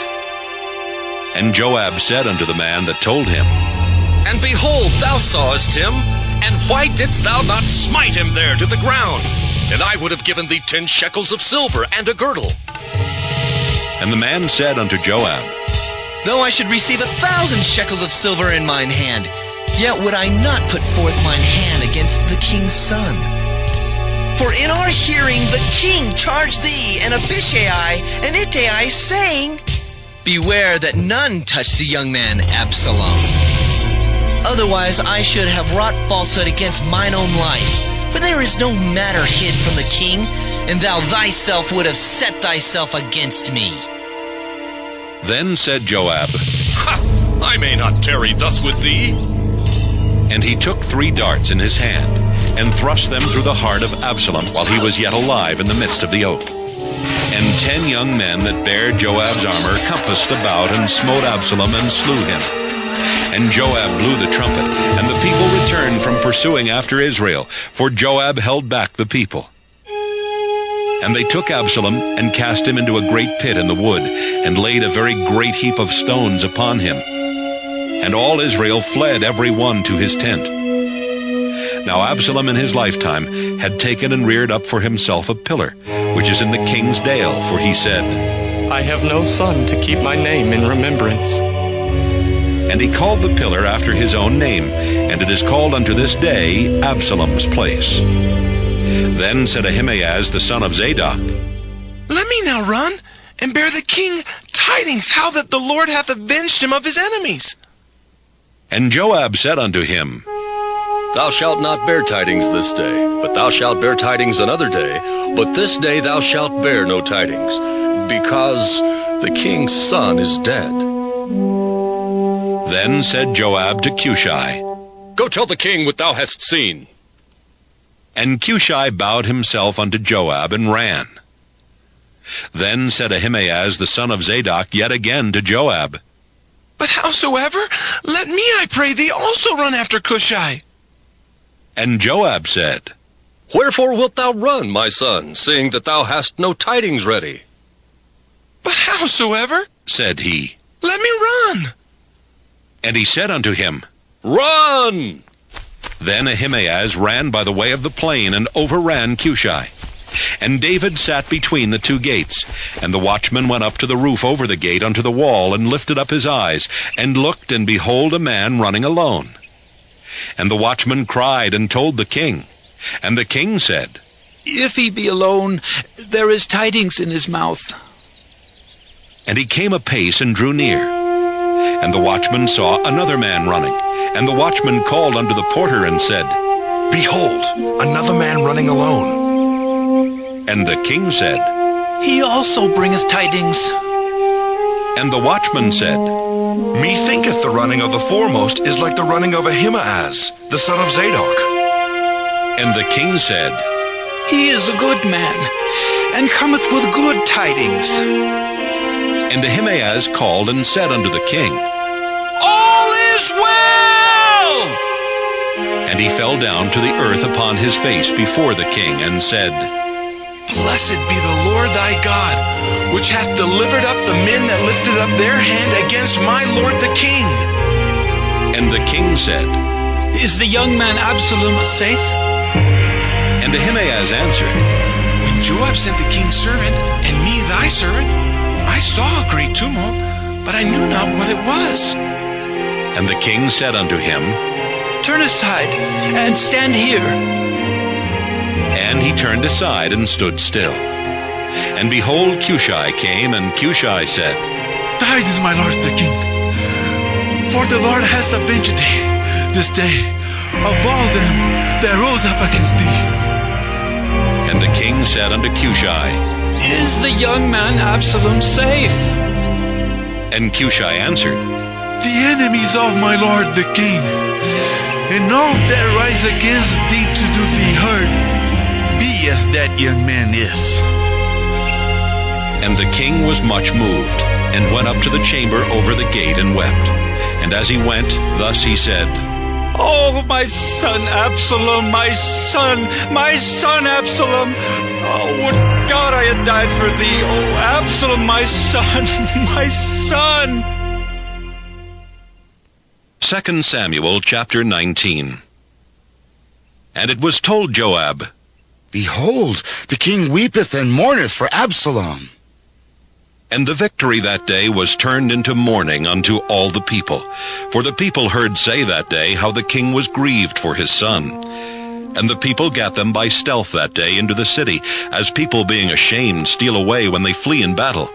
And Joab said unto the man that told him, And behold, thou sawest him, and why didst thou not smite him there to the ground? And I would have given thee 10 shekels of silver and a girdle. And the man said unto Joab, Though I should receive 1,000 shekels of silver in mine hand, yet would I not put forth mine hand against the king's son. For in our hearing the king charged thee and Abishai and Ittai, saying, Beware that none touch the young man Absalom. Otherwise I should have wrought falsehood against mine own life. For there is no matter hid from the king, and thou thyself would have set thyself against me. Then said Joab, I may not tarry thus with thee. And he took 3 darts in his hand, and thrust them through the heart of Absalom while he was yet alive in the midst of the oak. And 10 young men that bare Joab's armor compassed about, and smote Absalom, and slew him. And Joab blew the trumpet, and the people returned from pursuing after Israel, for Joab held back the people. And they took Absalom, and cast him into a great pit in the wood, and laid a very great heap of stones upon him. And all Israel fled every one to his tent. Now Absalom in his lifetime had taken and reared up for himself a pillar, which is in the king's dale, for he said, I have no son to keep my name in remembrance. And he called the pillar after his own name, and it is called unto this day Absalom's place. Then said Ahimaaz the son of Zadok, Let me now run, and bear the king tidings how that the Lord hath avenged him of his enemies. And Joab said unto him, Thou shalt not bear tidings this day, but thou shalt bear tidings another day. But this day thou shalt bear no tidings, because the king's son is dead. Then said Joab to Cushai, Go tell the king what thou hast seen. And Cushai bowed himself unto Joab, and ran. Then said Ahimaaz the son of Zadok yet again to Joab, But howsoever, let me, I pray thee, also run after Cushai. And Joab said, Wherefore wilt thou run, my son, seeing that thou hast no tidings ready? But howsoever, said he, let me run. And he said unto him, Run! Then Ahimaaz ran by the way of the plain, and overran Cushai. And David sat between the 2 gates. And the watchman went up to the roof over the gate unto the wall, and lifted up his eyes, and looked, and behold a man running alone. And the watchman cried, and told the king. And the king said, If he be alone, there is tidings in his mouth. And he came apace, and drew near. And the watchman saw another man running. And the watchman called unto the porter, and said, Behold, another man running alone. And the king said, He also bringeth tidings. And the watchman said, Methinketh the running of the foremost is like the running of Ahimaaz, the son of Zadok. And the king said, He is a good man, and cometh with good tidings. And Ahimaaz called and said unto the king, All is well! And he fell down to the earth upon his face before the king, and said, Blessed be the Lord thy God, which hath delivered up the men that lifted up their hand against my lord the king. And the king said, Is the young man Absalom safe? And Ahimaaz answered, When Joab sent the king's servant, and me thy servant, I saw a great tumult, but I knew not what it was. And the king said unto him, Turn aside, and stand here. And he turned aside, and stood still. And behold, Cushai came, and Cushai said, Tidings, my lord the king, for the Lord has avenged thee this day of all them that rose up against thee. And the king said unto Cushai, Is the young man Absalom safe? And Cushai answered, The enemies of my lord the king, and all that rise against thee to do thee hurt, be as that young man is. And the king was much moved, and went up to the chamber over the gate, and wept. And as he went, thus he said, Oh, my son Absalom, my son Absalom. Oh, would God I had died for thee. Oh, Absalom, my son, my son. 2 Samuel chapter 19. And it was told Joab, Behold, the king weepeth and mourneth for Absalom. And the victory that day was turned into mourning unto all the people. For the people heard say that day how the king was grieved for his son. And the people gat them by stealth that day into the city, as people being ashamed steal away when they flee in battle.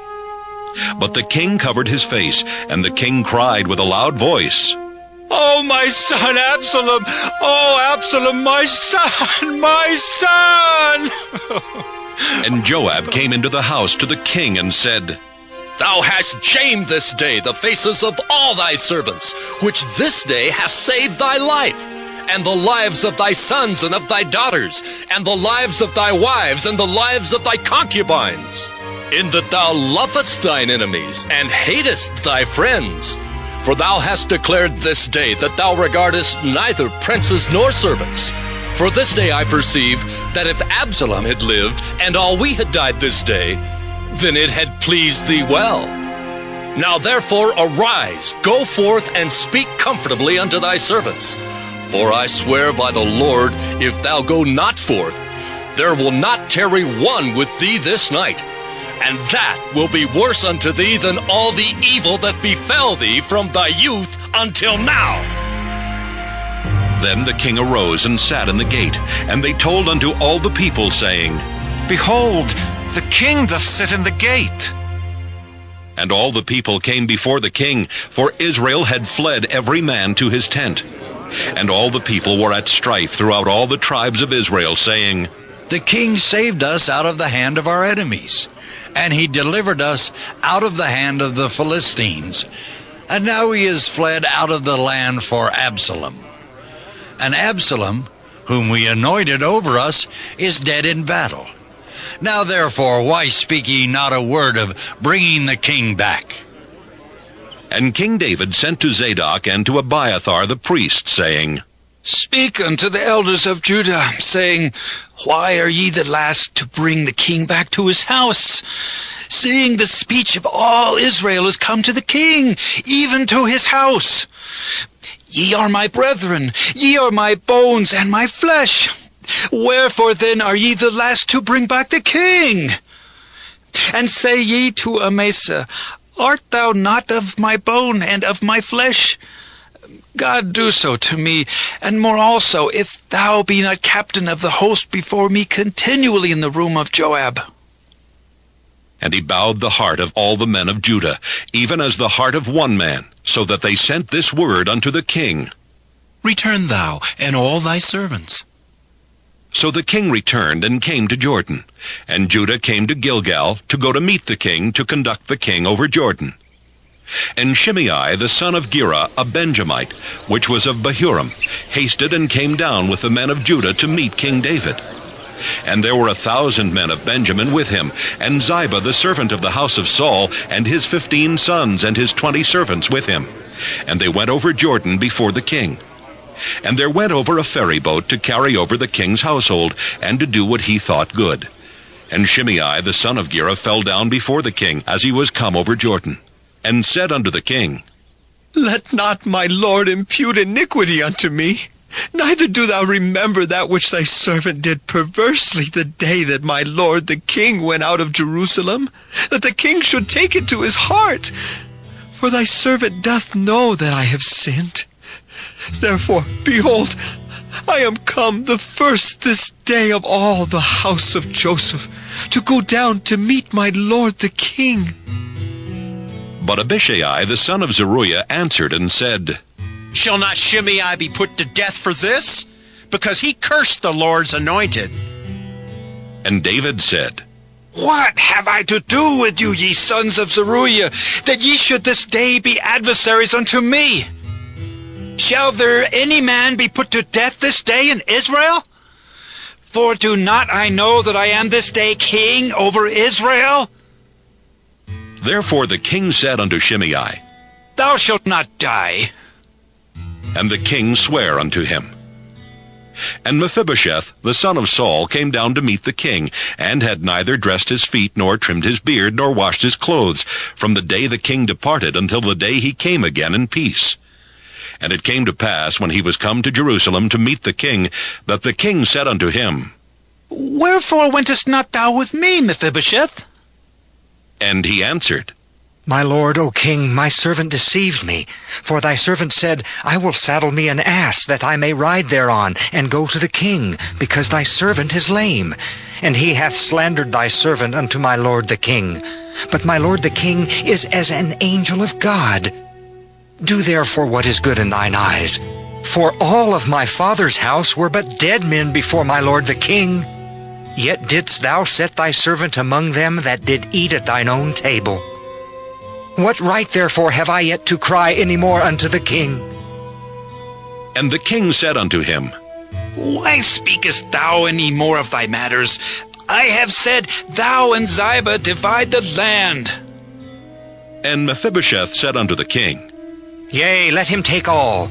But the king covered his face, and the king cried with a loud voice, Oh, my son Absalom! Oh, Absalom, my son, my son! And Joab came into the house to the king and said, Thou hast shamed this day the faces of all thy servants, which this day hast saved thy life. and the lives of thy sons and of thy daughters, and the lives of thy wives, and the lives of thy concubines, in that thou lovest thine enemies, and hatest thy friends. For thou hast declared this day that thou regardest neither princes nor servants. For this day I perceive that if Absalom had lived, and all we had died this day, then it had pleased thee well. Now therefore arise, go forth, and speak comfortably unto thy servants. For I swear by the Lord, if thou go not forth, there will not tarry one with thee this night, and that will be worse unto thee than all the evil that befell thee from thy youth until now. Then the king arose and sat in the gate, and they told unto all the people, saying, Behold, the king doth sit in the gate. And all the people came before the king, for Israel had fled every man to his tent. And all the people were at strife throughout all the tribes of Israel, saying, The king saved us out of the hand of our enemies, and he delivered us out of the hand of the Philistines. And now he is fled out of the land for Absalom. And Absalom, whom we anointed over us, is dead in battle. Now therefore, why speak ye not a word of bringing the king back? And King David sent to Zadok and to Abiathar the priest, saying, Speak unto the elders of Judah, saying, Why are ye the last to bring the king back to his house? Seeing the speech of all Israel is come to the king, even to his house. Ye are my brethren, ye are my bones and my flesh. Wherefore then are ye the last to bring back the king? And say ye to Amasa, Art thou not of my bone and of my flesh? God do so to me, and more also, if thou be not captain of the host before me continually in the room of Joab. And he bowed the heart of all the men of Judah, even as the heart of one man, so that they sent this word unto the king, Return thou, and all thy servants. So the king returned and came to Jordan, and Judah came to Gilgal to go to meet the king, to conduct the king over Jordan. And Shimei the son of Gera, a Benjamite, which was of Bahurim, hasted and came down with the men of Judah to meet King David. And there were 1,000 men of Benjamin with him, and Ziba the servant of the house of Saul, and his 15 sons and his 20 servants with him. And they went over Jordan before the king. And there went over a ferry boat to carry over the king's household, and to do what he thought good. And Shimei the son of Gera fell down before the king, as he was come over Jordan, and said unto the king, Let not my lord impute iniquity unto me, neither do thou remember that which thy servant did perversely the day that my lord the king went out of Jerusalem, that the king should take it to his heart. For thy servant doth know that I have sinned. Therefore, behold, I am come the first this day of all the house of Joseph, to go down to meet my lord the king. But Abishai the son of Zeruiah answered and said, Shall not Shimei be put to death for this? Because he cursed the Lord's anointed. And David said, What have I to do with you, ye sons of Zeruiah, that ye should this day be adversaries unto me? Shall there any man be put to death this day in Israel? For do not I know that I am this day king over Israel? Therefore the king said unto Shimei, Thou shalt not die. And the king sware unto him. And Mephibosheth, the son of Saul, came down to meet the king, and had neither dressed his feet, nor trimmed his beard, nor washed his clothes, from the day the king departed until the day he came again in peace. And it came to pass, when he was come to Jerusalem to meet the king, that the king said unto him, Wherefore wentest not thou with me, Mephibosheth? And he answered, My lord, O king, my servant deceived me. For thy servant said, I will saddle me an ass, that I may ride thereon, and go to the king, because thy servant is lame. And he hath slandered thy servant unto my lord the king. But my lord the king is as an angel of God. Do therefore what is good in thine eyes. For all of my father's house were but dead men before my lord the king. Yet didst thou set thy servant among them that did eat at thine own table. What right therefore have I yet to cry any more unto the king? And the king said unto him, Why speakest thou any more of thy matters? I have said, Thou and Ziba divide the land. And Mephibosheth said unto the king, Yea, let him take all.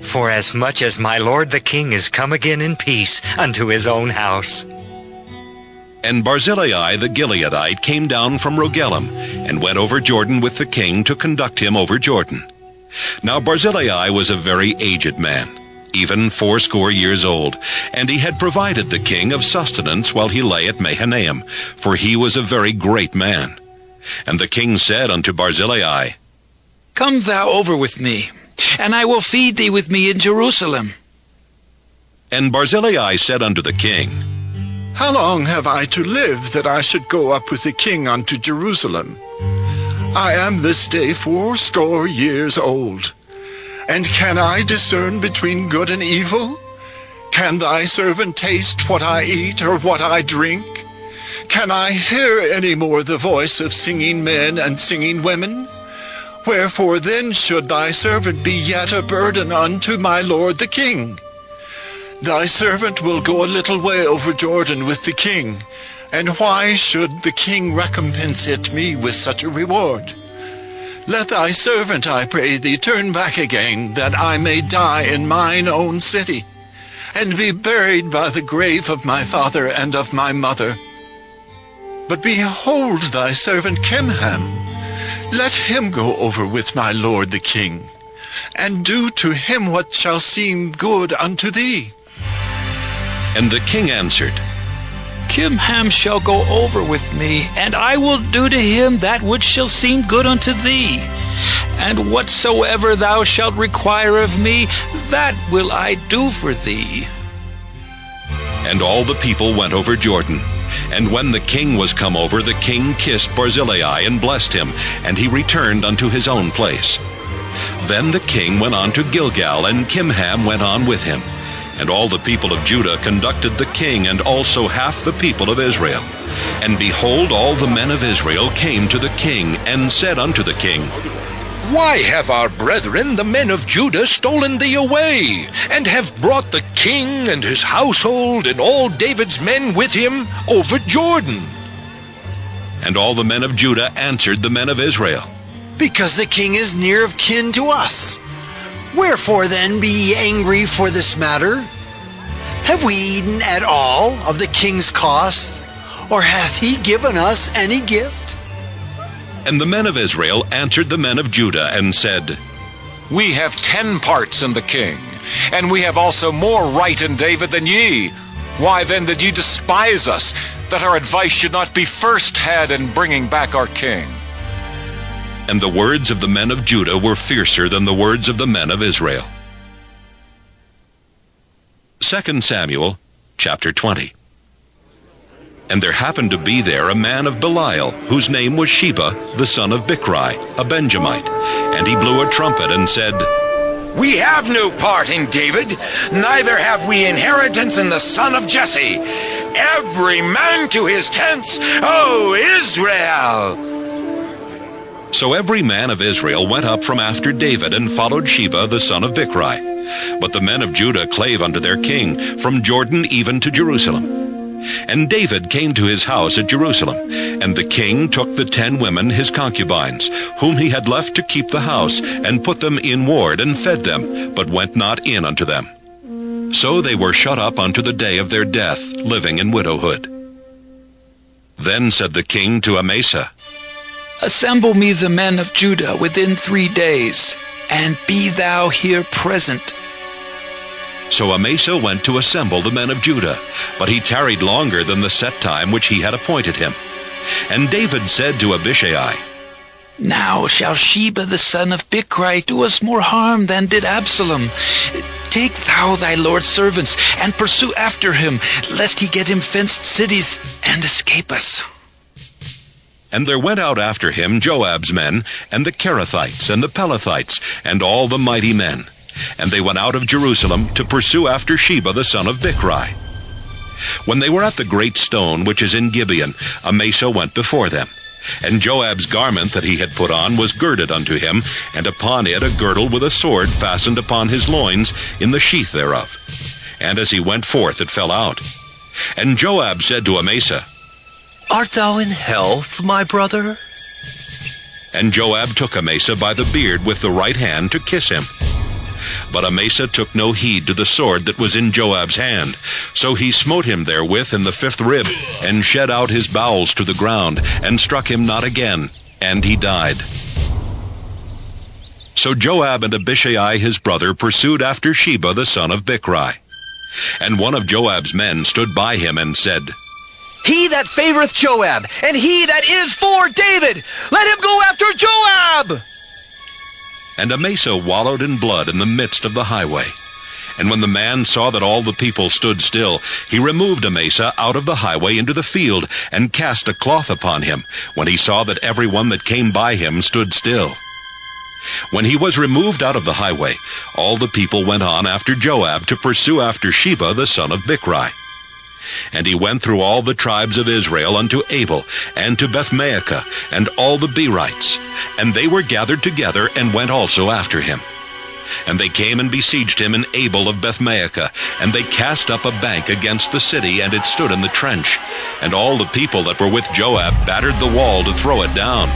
For as much as my lord the king is come again in peace unto his own house. And Barzillai the Gileadite came down from Rogelim, and went over Jordan with the king to conduct him over Jordan. Now Barzillai was a very aged man, even 80 years old, and he had provided the king of sustenance while he lay at Mahanaim, for he was a very great man. And the king said unto Barzillai, Come thou over with me, and I will feed thee with me in Jerusalem. And Barzillai said unto the king, How long have I to live that I should go up with the king unto Jerusalem? I am this day 80 years old. And can I discern between good and evil? Can thy servant taste what I eat or what I drink? Can I hear any more the voice of singing men and singing women? Wherefore then should thy servant be yet a burden unto my lord the king? Thy servant will go a little way over Jordan with the king, and why should the king recompense it me with such a reward? Let thy servant, I pray thee, turn back again, that I may die in mine own city, and be buried by the grave of my father and of my mother. But behold thy servant Kimham, let him go over with my lord the king, and do to him what shall seem good unto thee. And the king answered, Kimham shall go over with me, and I will do to him that which shall seem good unto thee. And whatsoever thou shalt require of me, that will I do for thee. And all the people went over Jordan. And when the king was come over, the king kissed Barzillai and blessed him, and he returned unto his own place. Then the king went on to Gilgal, and Kimham went on with him. And all the people of Judah conducted the king, and also half the people of Israel. And behold, all the men of Israel came to the king, and said unto the king, Why have our brethren, the men of Judah, stolen thee away, and have brought the king and his household, and all David's men with him, over Jordan? And all the men of Judah answered the men of Israel, Because the king is near of kin to us. Wherefore then be ye angry for this matter? Have we eaten at all of the king's cost, or hath he given us any gift? And the men of Israel answered the men of Judah, and said, We have 10 parts in the king, and we have also more right in David than ye. Why then did ye despise us, that our advice should not be first had in bringing back our king? And the words of the men of Judah were fiercer than the words of the men of Israel. 2 Samuel chapter 20. And there happened to be there a man of Belial, whose name was Sheba, the son of Bichri, a Benjamite. And he blew a trumpet and said, We have no part in David, neither have we inheritance in the son of Jesse. Every man to his tents, O Israel! So every man of Israel went up from after David, and followed Sheba the son of Bichri. But the men of Judah clave unto their king, from Jordan even to Jerusalem. And David came to his house at Jerusalem, and the king took the 10 women his concubines, whom he had left to keep the house, and put them in ward, and fed them, but went not in unto them. So they were shut up unto the day of their death, living in widowhood. Then said the king to Amasa, Assemble me the men of Judah within 3 days, and be thou here present. So Amasa went to assemble the men of Judah, but he tarried longer than the set time which he had appointed him. And David said to Abishai, Now shall Sheba the son of Bichri do us more harm than did Absalom. Take thou thy Lord's servants, and pursue after him, lest he get him fenced cities, and escape us. And there went out after him Joab's men, and the Kerethites, and the Pelethites, and all the mighty men. And they went out of Jerusalem to pursue after Sheba the son of Bichri. When they were at the great stone which is in Gibeon, Amasa went before them. And Joab's garment that he had put on was girded unto him, and upon it a girdle with a sword fastened upon his loins in the sheath thereof. And as he went forth it fell out. And Joab said to Amasa, Art thou in health, my brother? And Joab took Amasa by the beard with the right hand to kiss him. But Amasa took no heed to the sword that was in Joab's hand. So he smote him therewith in the 5th rib, and shed out his bowels to the ground, and struck him not again, and he died. So Joab and Abishai his brother pursued after Sheba the son of Bichri. And one of Joab's men stood by him and said, He that favoreth Joab, and he that is for David, let him go after Joab! And Amasa wallowed in blood in the midst of the highway. And when the man saw that all the people stood still, he removed Amasa out of the highway into the field, and cast a cloth upon him, when he saw that every one that came by him stood still. When he was removed out of the highway, all the people went on after Joab to pursue after Sheba the son of Bichri. And he went through all the tribes of Israel unto Abel, and to Bethmaachah, and all the Berites. And they were gathered together, and went also after him. And they came and besieged him in Abel of Bethmaachah, and they cast up a bank against the city, and it stood in the trench. And all the people that were with Joab battered the wall to throw it down.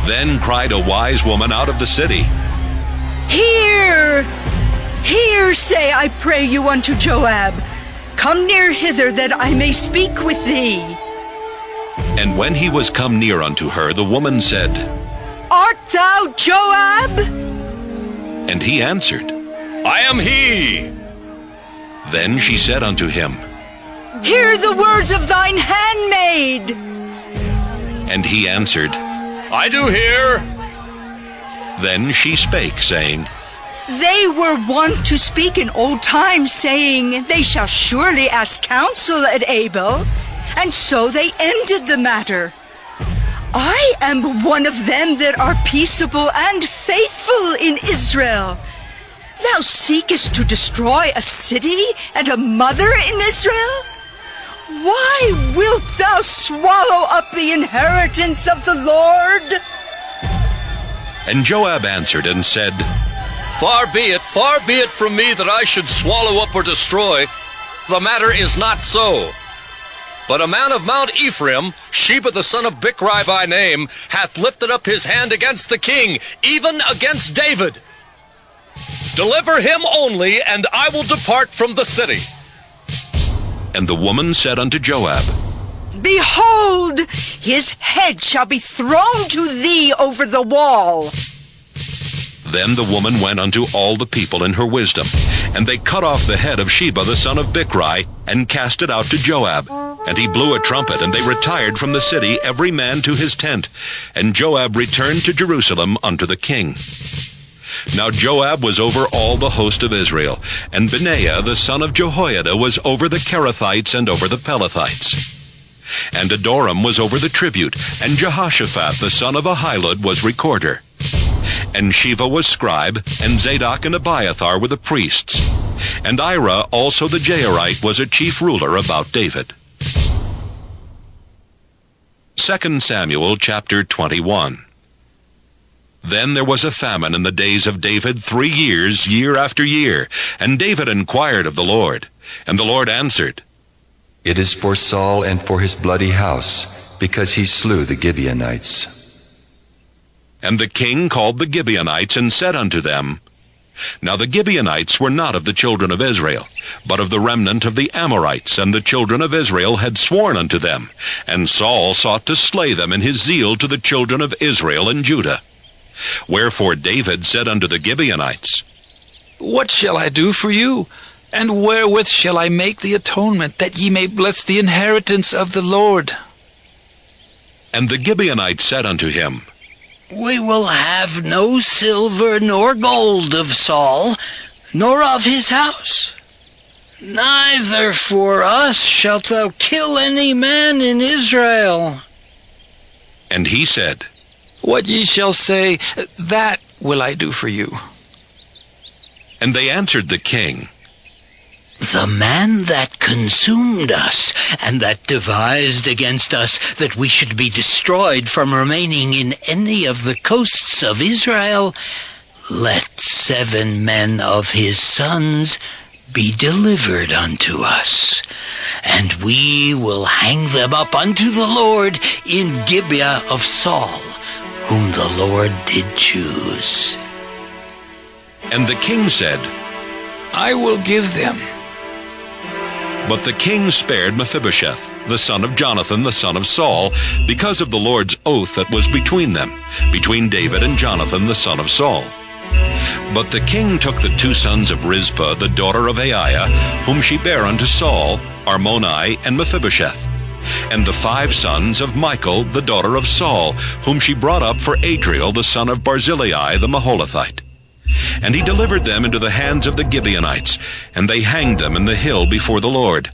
Then cried a wise woman out of the city, Hear! Hear, say, I pray you, unto Joab. Come near hither, that I may speak with thee. And when he was come near unto her, the woman said, Art thou Joab? And he answered, I am he. Then she said unto him, Hear the words of thine handmaid. And he answered, I do hear. Then she spake, saying, They were wont to speak in old times, saying, They shall surely ask counsel at Abel. And so they ended the matter. I am one of them that are peaceable and faithful in Israel. Thou seekest to destroy a city and a mother in Israel? Why wilt thou swallow up the inheritance of the Lord? And Joab answered and said, Far be it from me that I should swallow up or destroy. The matter is not so. But a man of Mount Ephraim, Sheba the son of Bichri by name, hath lifted up his hand against the king, even against David. Deliver him only, and I will depart from the city. And the woman said unto Joab, Behold, his head shall be thrown to thee over the wall. Then the woman went unto all the people in her wisdom, and they cut off the head of Sheba the son of Bichri, and cast it out to Joab. And he blew a trumpet, and they retired from the city, every man to his tent. And Joab returned to Jerusalem unto the king. Now Joab was over all the host of Israel, and Benaiah the son of Jehoiada was over the Kerethites and over the Pelethites. And Adoram was over the tribute, and Jehoshaphat the son of Ahilud was recorder. And Sheva was scribe, and Zadok and Abiathar were the priests. And Ira also the Jairite was a chief ruler about David. 2 Samuel chapter 21. Then there was a famine in the days of David 3 years, year after year. And David inquired of the Lord. And the Lord answered, It is for Saul and for his bloody house, because he slew the Gibeonites. And the king called the Gibeonites, and said unto them, Now the Gibeonites were not of the children of Israel, but of the remnant of the Amorites, and the children of Israel had sworn unto them. And Saul sought to slay them in his zeal to the children of Israel and Judah. Wherefore David said unto the Gibeonites, What shall I do for you? And wherewith shall I make the atonement, that ye may bless the inheritance of the Lord? And the Gibeonites said unto him, We will have no silver nor gold of Saul, nor of his house. Neither for us shalt thou kill any man in Israel. And he said, What ye shall say, that will I do for you. And they answered the king, The man that consumed us, and that devised against us that we should be destroyed from remaining in any of the coasts of Israel, let 7 men of his sons be delivered unto us, and we will hang them up unto the Lord in Gibeah of Saul, whom the Lord did choose. And the king said, I will give them. But the king spared Mephibosheth, the son of Jonathan, the son of Saul, because of the Lord's oath that was between them, between David and Jonathan, the son of Saul. But the king took the 2 sons of Rizpah, the daughter of Aiah, whom she bare unto Saul, Armoni and Mephibosheth, and the 5 sons of Michal, the daughter of Saul, whom she brought up for Adriel, the son of Barzillai, the Maholathite. And he delivered them into the hands of the Gibeonites, and they hanged them in the hill before the Lord.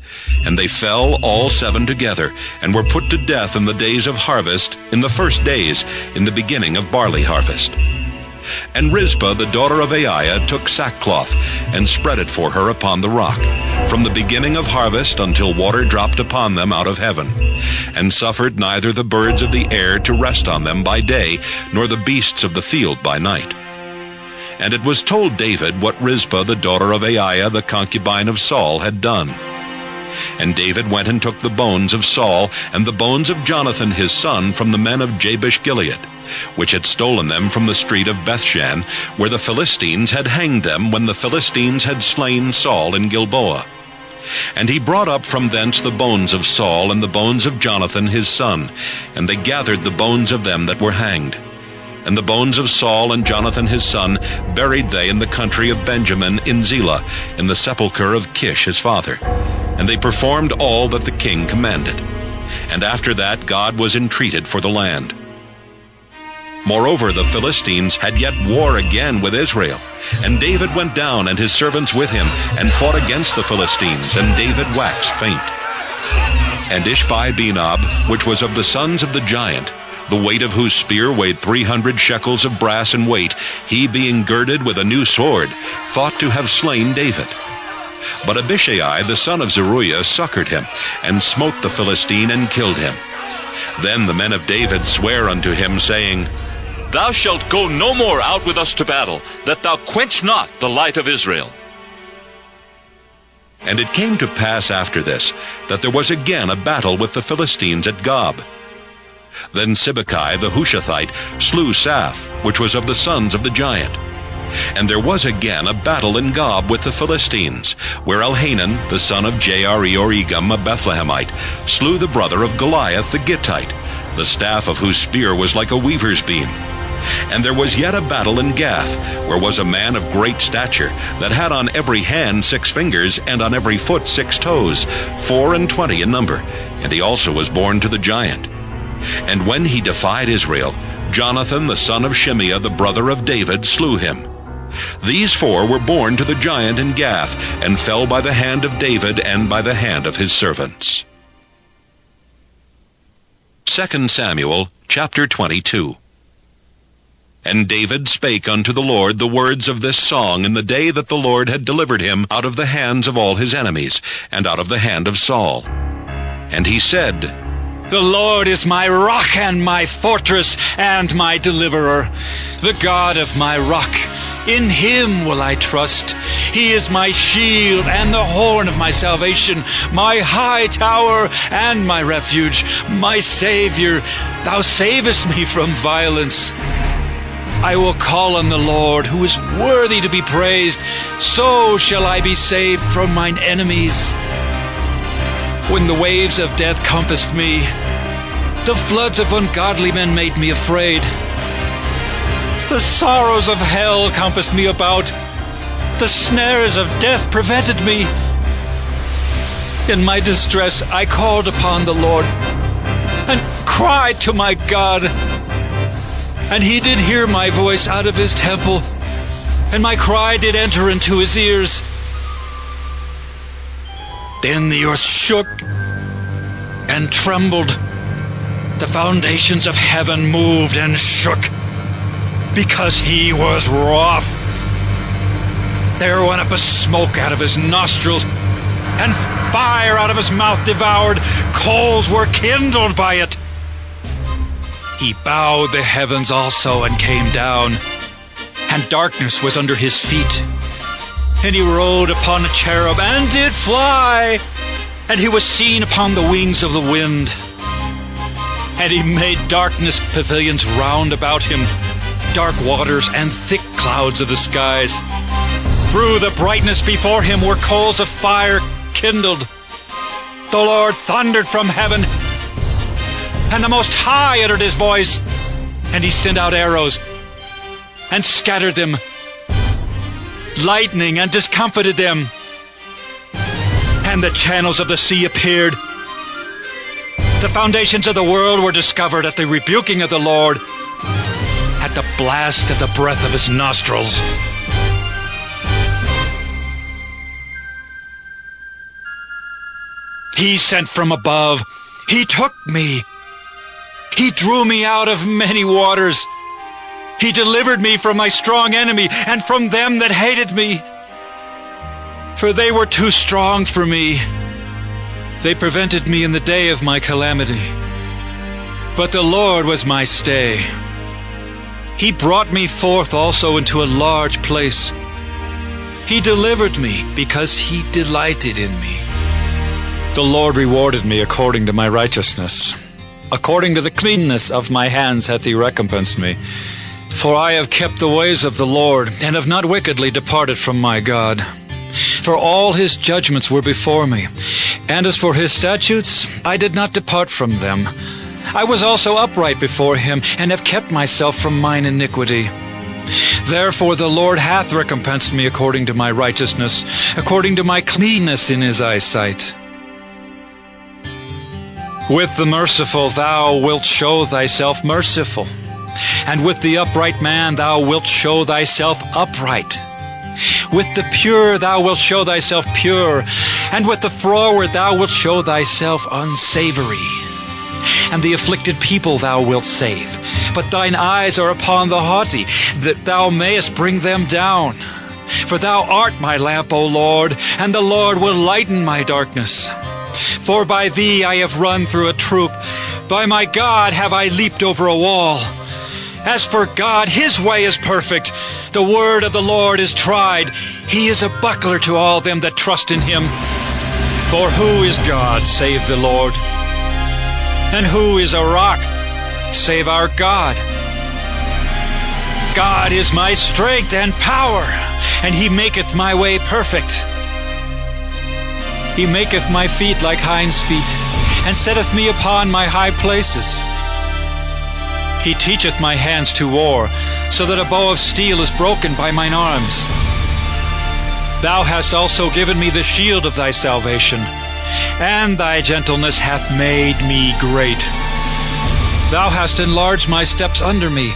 And they fell all 7 together, and were put to death in the days of harvest, in the first days, in the beginning of barley harvest. And Rizpah, the daughter of Aiah, took sackcloth, and spread it for her upon the rock, from the beginning of harvest until water dropped upon them out of heaven, and suffered neither the birds of the air to rest on them by day, nor the beasts of the field by night. And it was told David what Rizpah, the daughter of Aiah, the concubine of Saul, had done. And David went and took the bones of Saul, and the bones of Jonathan his son, from the men of Jabesh-Gilead, which had stolen them from the street of Bethshan, where the Philistines had hanged them when the Philistines had slain Saul in Gilboa. And he brought up from thence the bones of Saul and the bones of Jonathan his son, and they gathered the bones of them that were hanged. And the bones of Saul and Jonathan his son buried they in the country of Benjamin in Zelah, in the sepulchre of Kish his father. And they performed all that the king commanded. And after that God was entreated for the land. Moreover, the Philistines had yet war again with Israel. And David went down, and his servants with him, and fought against the Philistines, and David waxed faint. And Ishbi-Benob, which was of the sons of the giant, the weight of whose spear weighed 300 shekels of brass in weight, he being girded with a new sword, thought to have slain David. But Abishai the son of Zeruiah succored him, and smote the Philistine, and killed him. Then the men of David sware unto him, saying, Thou shalt go no more out with us to battle, that thou quench not the light of Israel. And it came to pass after this, that there was again a battle with the Philistines at Gob. Then Sibbecai the Hushathite slew Saph, which was of the sons of the giant. And there was again a battle in Gob with the Philistines, where Elhanan, the son of Jaare-Oregim, a Bethlehemite, slew the brother of Goliath the Gittite, the staff of whose spear was like a weaver's beam. And there was yet a battle in Gath, where was a man of great stature, that had on every hand 6 fingers, and on every foot 6 toes, 24 in number, and he also was born to the giant. And when he defied Israel, Jonathan the son of Shimeah, the brother of David, slew him. These 4 were born to the giant in Gath, and fell by the hand of David and by the hand of his servants. 2 Samuel chapter 22. And David spake unto the Lord the words of this song in the day that the Lord had delivered him out of the hands of all his enemies, and out of the hand of Saul. And he said, The Lord is my rock and my fortress and my deliverer, the God of my rock. In him will I trust. He is my shield and the horn of my salvation, my high tower and my refuge, my Savior. Thou savest me from violence. I will call on the Lord, who is worthy to be praised. So shall I be saved from mine enemies. When the waves of death compassed me, the floods of ungodly men made me afraid. The sorrows of hell compassed me about. The snares of death prevented me. In my distress I called upon the Lord, and cried to my God. And he did hear my voice out of his temple, and my cry did enter into his ears. Then the earth shook and trembled. The foundations of heaven moved and shook, because he was wroth. There went up a smoke out of his nostrils, and fire out of his mouth devoured. Coals were kindled by it. He bowed the heavens also and came down, and darkness was under his feet. And he rode upon a cherub and did fly, and he was seen upon the wings of the wind. And he made darkness pavilions round about him, dark waters and thick clouds of the skies. Through the brightness before him were coals of fire kindled. The Lord thundered from heaven, and the Most High uttered his voice, and he sent out arrows and scattered them, lightning and discomfited them. And the channels of the sea appeared. The foundations of the world were discovered at the rebuking of the Lord, at the blast of the breath of his nostrils. He sent from above. He took me. He drew me out of many waters. He delivered me from my strong enemy and from them that hated me. For they were too strong for me. They prevented me in the day of my calamity. But the Lord was my stay. He brought me forth also into a large place. He delivered me because he delighted in me. The Lord rewarded me according to my righteousness. According to the cleanness of my hands hath he recompensed me. For I have kept the ways of the Lord, and have not wickedly departed from my God. For all his judgments were before me, and as for his statutes, I did not depart from them. I was also upright before him, and have kept myself from mine iniquity. Therefore the Lord hath recompensed me according to my righteousness, according to my cleanness in his eyesight. With the merciful thou wilt show thyself merciful, and with the upright man thou wilt show thyself upright. With the pure thou wilt show thyself pure, and with the froward thou wilt show thyself unsavory. And the afflicted people thou wilt save, but thine eyes are upon the haughty, that thou mayest bring them down. For thou art my lamp, O Lord, and the Lord will lighten my darkness. For by thee I have run through a troop, by my God have I leaped over a wall. As for God, his way is perfect. The word of the Lord is tried. He is a buckler to all them that trust in him. For who is God save the Lord? And who is a rock save our God? God is my strength and power, and he maketh my way perfect. He maketh my feet like hinds' feet, and setteth me upon my high places. He teacheth my hands to war, so that a bow of steel is broken by mine arms. Thou hast also given me the shield of thy salvation, and thy gentleness hath made me great. Thou hast enlarged my steps under me,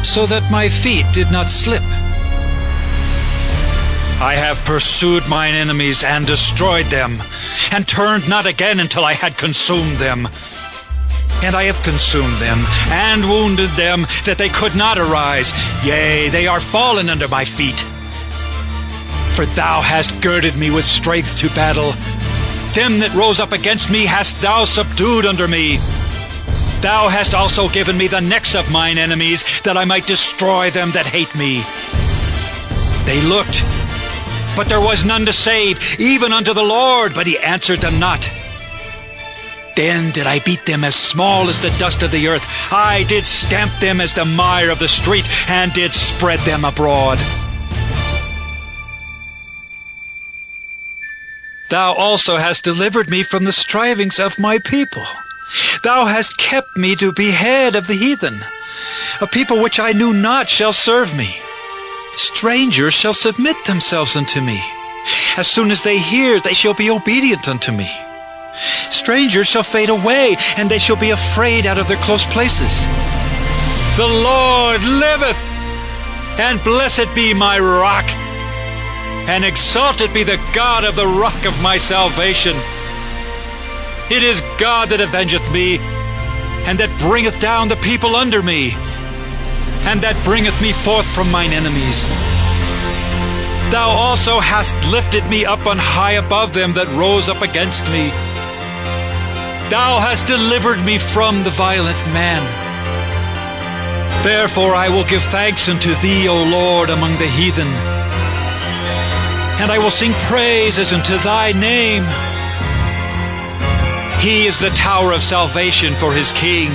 so that my feet did not slip. I have pursued mine enemies and destroyed them, and turned not again until I had consumed them. And I have consumed them, and wounded them, that they could not arise. Yea, they are fallen under my feet. For thou hast girded me with strength to battle. Them that rose up against me hast thou subdued under me. Thou hast also given me the necks of mine enemies, that I might destroy them that hate me. They looked, but there was none to save, even unto the Lord, but he answered them not. Then did I beat them as small as the dust of the earth. I did stamp them as the mire of the street, and did spread them abroad. Thou also hast delivered me from the strivings of my people. Thou hast kept me to be head of the heathen. A people which I knew not shall serve me. Strangers shall submit themselves unto me. As soon as they hear, they shall be obedient unto me. Strangers shall fade away, and they shall be afraid out of their close places. The Lord liveth, and blessed be my rock, and exalted be the God of the rock of my salvation. It is God that avengeth me, and that bringeth down the people under me, and that bringeth me forth from mine enemies. Thou also hast lifted me up on high above them that rose up against me. Thou hast delivered me from the violent man. Therefore I will give thanks unto thee, O Lord, among the heathen, and I will sing praises unto thy name. He is the tower of salvation for his king,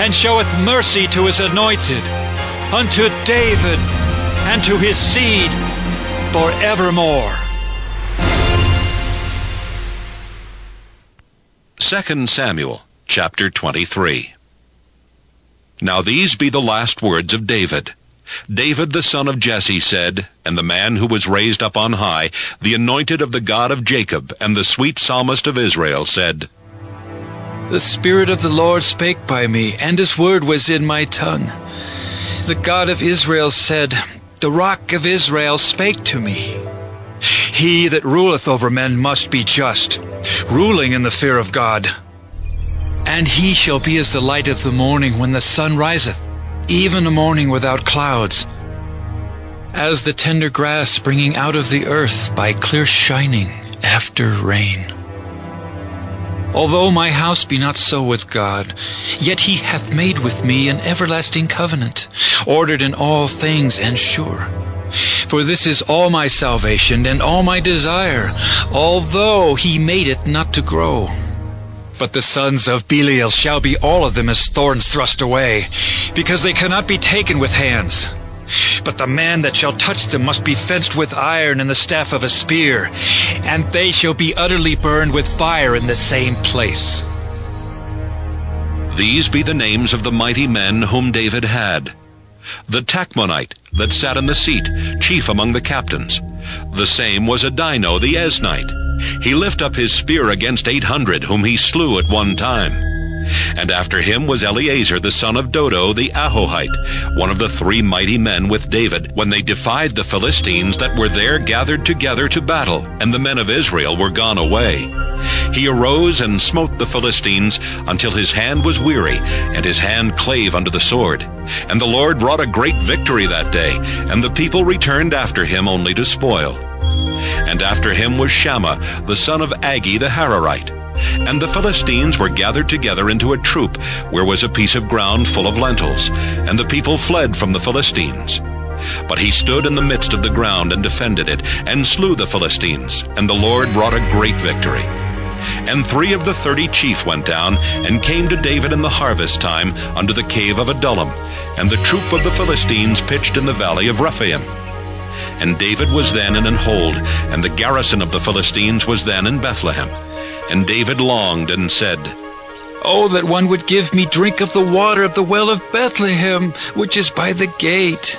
and showeth mercy to his anointed, unto David, and to his seed forevermore. 2 Samuel, chapter 23. Now these be the last words of David. David the son of Jesse said, and the man who was raised up on high, the anointed of the God of Jacob, and the sweet psalmist of Israel, said, The Spirit of the Lord spake by me, and his word was in my tongue. The God of Israel said, The rock of Israel spake to me. He that ruleth over men must be just, ruling in the fear of God. And he shall be as the light of the morning when the sun riseth, even a morning without clouds, as the tender grass springing out of the earth by clear shining after rain. Although my house be not so with God, yet he hath made with me an everlasting covenant, ordered in all things and sure. For this is all my salvation and all my desire, although he made it not to grow. But the sons of Belial shall be all of them as thorns thrust away, because they cannot be taken with hands. But the man that shall touch them must be fenced with iron and the staff of a spear, and they shall be utterly burned with fire in the same place. These be the names of the mighty men whom David had. The Tachmonite that sat in the seat, chief among the captains. The same was Adino the Eznite. He lift up his spear against 800, whom he slew at one time. And after him was Eleazar the son of Dodo the Ahohite, one of the 3 mighty men with David, when they defied the Philistines that were there gathered together to battle, and the men of Israel were gone away. He arose and smote the Philistines until his hand was weary, and his hand clave unto the sword. And the Lord wrought a great victory that day, and the people returned after him only to spoil. And after him was Shammah the son of Agi the Hararite. And the Philistines were gathered together into a troop, where was a piece of ground full of lentils, and the people fled from the Philistines. But he stood in the midst of the ground and defended it, and slew the Philistines, and the Lord wrought a great victory. And 3 of the 30 chief went down, and came to David in the harvest time unto the cave of Adullam, and the troop of the Philistines pitched in the valley of Rephaim. And David was then in an hold, and the garrison of the Philistines was then in Bethlehem. And David longed and said, Oh, that one would give me drink of the water of the well of Bethlehem, which is by the gate.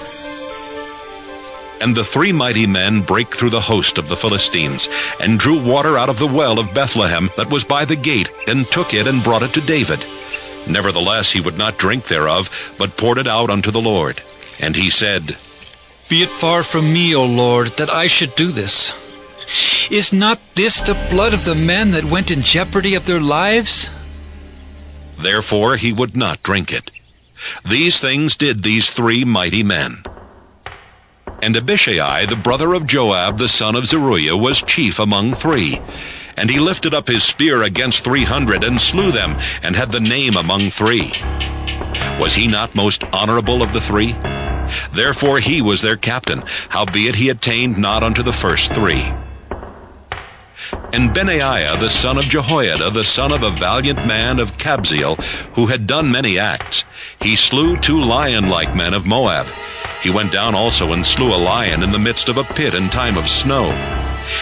And the 3 mighty men brake through the host of the Philistines, and drew water out of the well of Bethlehem that was by the gate, and took it and brought it to David. Nevertheless he would not drink thereof, but poured it out unto the Lord. And he said, Be it far from me, O Lord, that I should do this. Is not this the blood of the men that went in jeopardy of their lives? Therefore he would not drink it. These things did these 3 mighty men. And Abishai, the brother of Joab, the son of Zeruiah, was chief among 3. And he lifted up his spear against 300, and slew them, and had the name among 3. Was he not most honorable of the 3? Therefore he was their captain, howbeit he attained not unto the first 3. And Benaiah the son of Jehoiada, the son of a valiant man of Kabzeel, who had done many acts, he slew 2 lion-like men of Moab. He went down also and slew a lion in the midst of a pit in time of snow.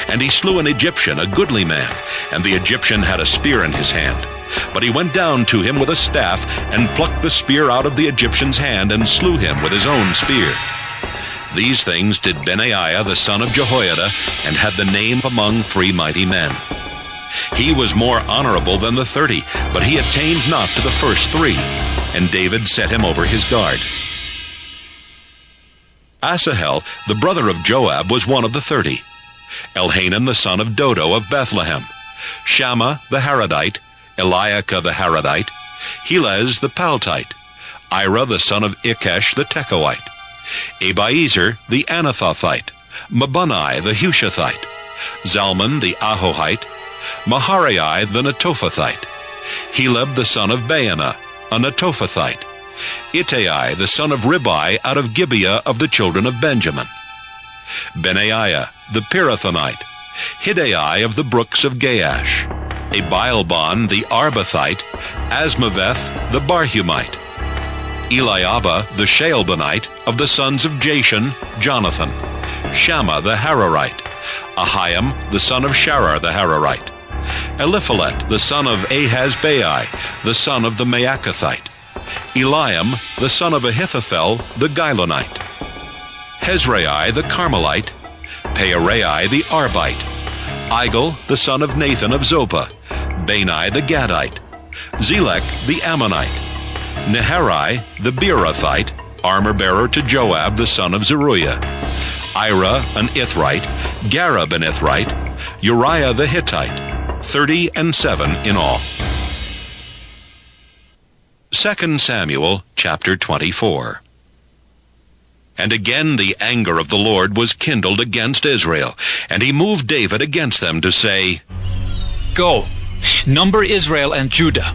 And he slew an Egyptian, a goodly man, and the Egyptian had a spear in his hand. But he went down to him with a staff, and plucked the spear out of the Egyptian's hand, and slew him with his own spear. These things did Benaiah the son of Jehoiada, and had the name among 3 mighty men. He was more honorable than the 30, but he attained not to the first 3, and David set him over his guard. Asahel, the brother of Joab, was one of the 30. Elhanan the son of Dodo of Bethlehem. Shammah the Haradite, Eliakah the Haradite, Helez the Paltite, Ira the son of Ikesh the Tekoite, Abiezer the Anathothite, Mabunai the Hushathite, Zalman the Ahohite, Maharai the Netophathite, Heleb the son of Baanah, a Netophathite, Ittai the son of Ribai out of Gibeah of the children of Benjamin, Benaiah the Pirathonite, Hiddai of the brooks of Gaash, Abaalban the Arbathite, Asmaveth the Barhumite, Eliabah the Shaalbonite of the sons of Jashan, Jonathan, Shammah the Hararite, Ahiam the son of Sharar the Hararite, Eliphalet the son of Ahasbai, the son of the Maacathite, Eliam the son of Ahithophel the Gilonite, Hezrai the Carmelite, Pearai the Arbite, Igel the son of Nathan of Zopah, Bani the Gadite, Zelek the Ammonite, Neharai the Beerothite, armor-bearer to Joab the son of Zeruiah, Ira an Ithrite, Gareb an Ithrite, Uriah the Hittite, 37 in all. 2 Samuel chapter 24. And again the anger of the Lord was kindled against Israel, and he moved David against them to say, Go, number Israel and Judah.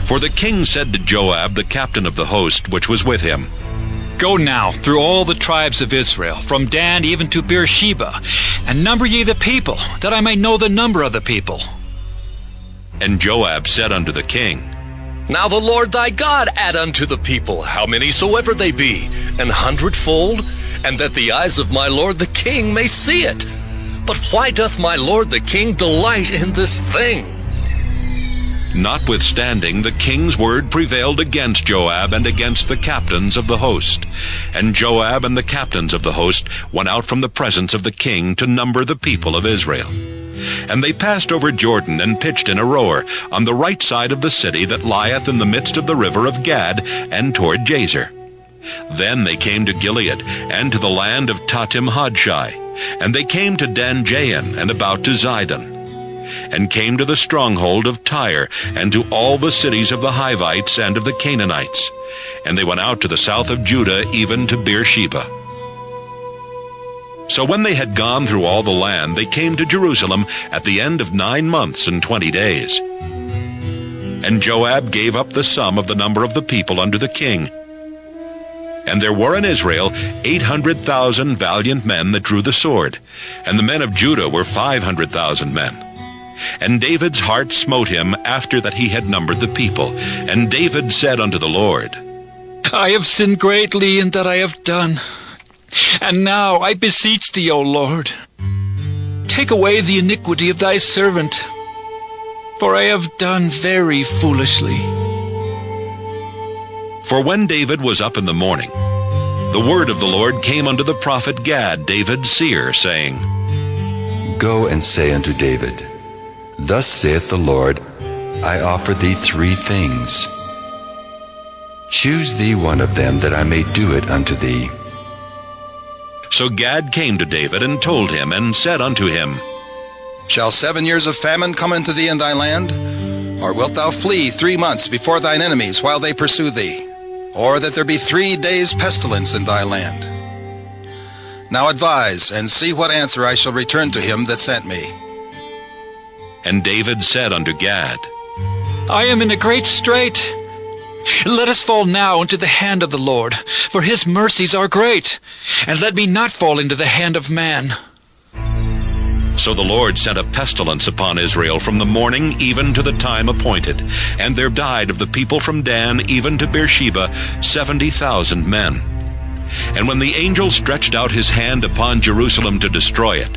For the king said to Joab, the captain of the host which was with him, Go now through all the tribes of Israel, from Dan even to Beersheba, and number ye the people, that I may know the number of the people. And Joab said unto the king, Now the Lord thy God add unto the people, how many soever they be, 100-fold, and that the eyes of my lord the king may see it. But why doth my lord the king delight in this thing? Notwithstanding, the king's word prevailed against Joab and against the captains of the host. And Joab and the captains of the host went out from the presence of the king to number the people of Israel. And they passed over Jordan and pitched in Aroer, on the right side of the city that lieth in the midst of the river of Gad, and toward Jazer. Then they came to Gilead, and to the land of Tatim Hodshai, and they came to Dan Jain, and about to Zidon, and came to the stronghold of Tyre, and to all the cities of the Hivites and of the Canaanites. And they went out to the south of Judah, even to Beersheba. So when they had gone through all the land, they came to Jerusalem at the end of 9 months and 20 days. And Joab gave up the sum of the number of the people unto the king. And there were in Israel 800,000 valiant men that drew the sword, and the men of Judah were 500,000 men. And David's heart smote him after that he had numbered the people. And David said unto the Lord, I have sinned greatly in that I have done. And now I beseech thee, O Lord, take away the iniquity of thy servant, for I have done very foolishly. For when David was up in the morning, the word of the Lord came unto the prophet Gad, David's seer, saying, Go and say unto David, Thus saith the Lord, I offer thee 3 things. Choose thee one of them, that I may do it unto thee. So Gad came to David and told him, and said unto him, Shall 7 years of famine come into thee in thy land? Or wilt thou flee 3 months before thine enemies while they pursue thee? Or that there be 3 days' pestilence in thy land? Now advise, and see what answer I shall return to him that sent me. And David said unto Gad, I am in a great strait. Let us fall now into the hand of the Lord, for his mercies are great, and let me not fall into the hand of man. So the Lord sent a pestilence upon Israel from the morning even to the time appointed, and there died of the people from Dan even to Beersheba 70,000 men. And when the angel stretched out his hand upon Jerusalem to destroy it,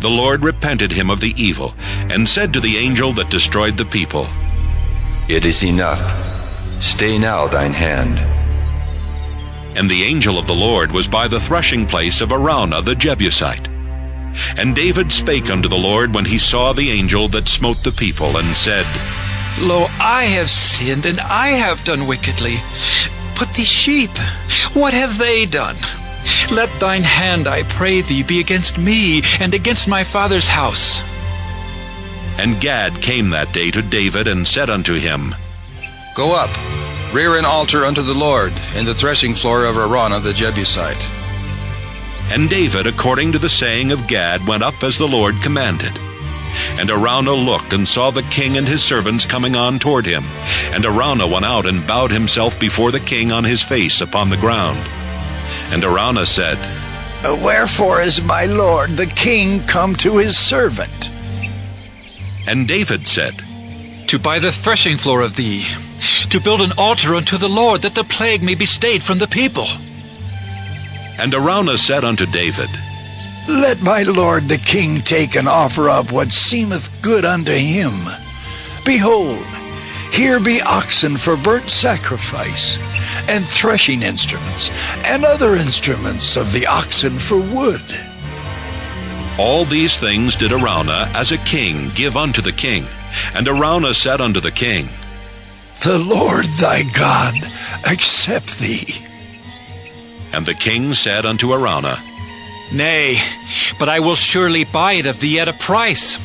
the Lord repented him of the evil, and said to the angel that destroyed the people, It is enough. Stay now thine hand. And the angel of the Lord was by the threshing place of Araunah the Jebusite. And David spake unto the Lord when he saw the angel that smote the people, and said, Lo, I have sinned, and I have done wickedly. But these sheep, what have they done? Let thine hand, I pray thee, be against me, and against my father's house. And Gad came that day to David, and said unto him, Go up, rear an altar unto the Lord in the threshing floor of Araunah the Jebusite. And David, according to the saying of Gad, went up as the Lord commanded. And Araunah looked and saw the king and his servants coming on toward him. And Araunah went out and bowed himself before the king on his face upon the ground. And Araunah said, Wherefore is my lord the king come to his servant? And David said, To buy the threshing floor of thee, to build an altar unto the Lord, that the plague may be stayed from the people. And Araunah said unto David, Let my lord the king take and offer up what seemeth good unto him. Behold, here be oxen for burnt sacrifice, and threshing instruments, and other instruments of the oxen for wood. All these things did Araunah as a king give unto the king. And Araunah said unto the king, The Lord thy God accept thee. And the king said unto Araunah, Nay, but I will surely buy it of thee at a price.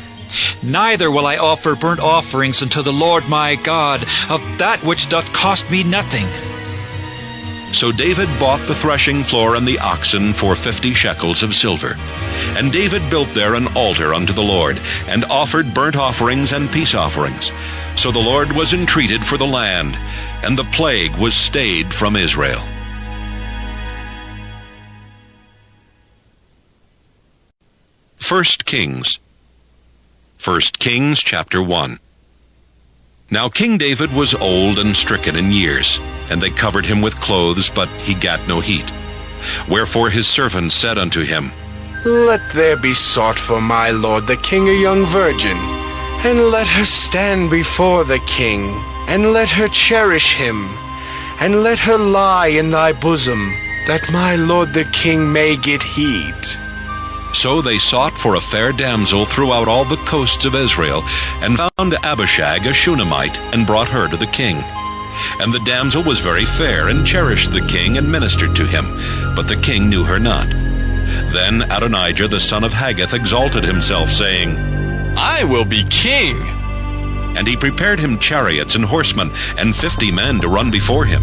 Neither will I offer burnt offerings unto the Lord my God of that which doth cost me nothing. So David bought the threshing floor and the oxen for 50 shekels of silver. And David built there an altar unto the Lord, and offered burnt offerings and peace offerings. So the Lord was entreated for the land, and the plague was stayed from Israel. First Kings chapter 1. Now King David was old and stricken in years, and they covered him with clothes, but he gat no heat. Wherefore his servants said unto him, Let there be sought for my lord the king a young virgin, and let her stand before the king, and let her cherish him, and let her lie in thy bosom, that my lord the king may get heat. So they sought for a fair damsel throughout all the coasts of Israel, and found Abishag a Shunammite, and brought her to the king. And the damsel was very fair, and cherished the king, and ministered to him. But the king knew her not. Then Adonijah the son of Haggith exalted himself, saying, I will be king. And he prepared him chariots and horsemen, and 50 men to run before him.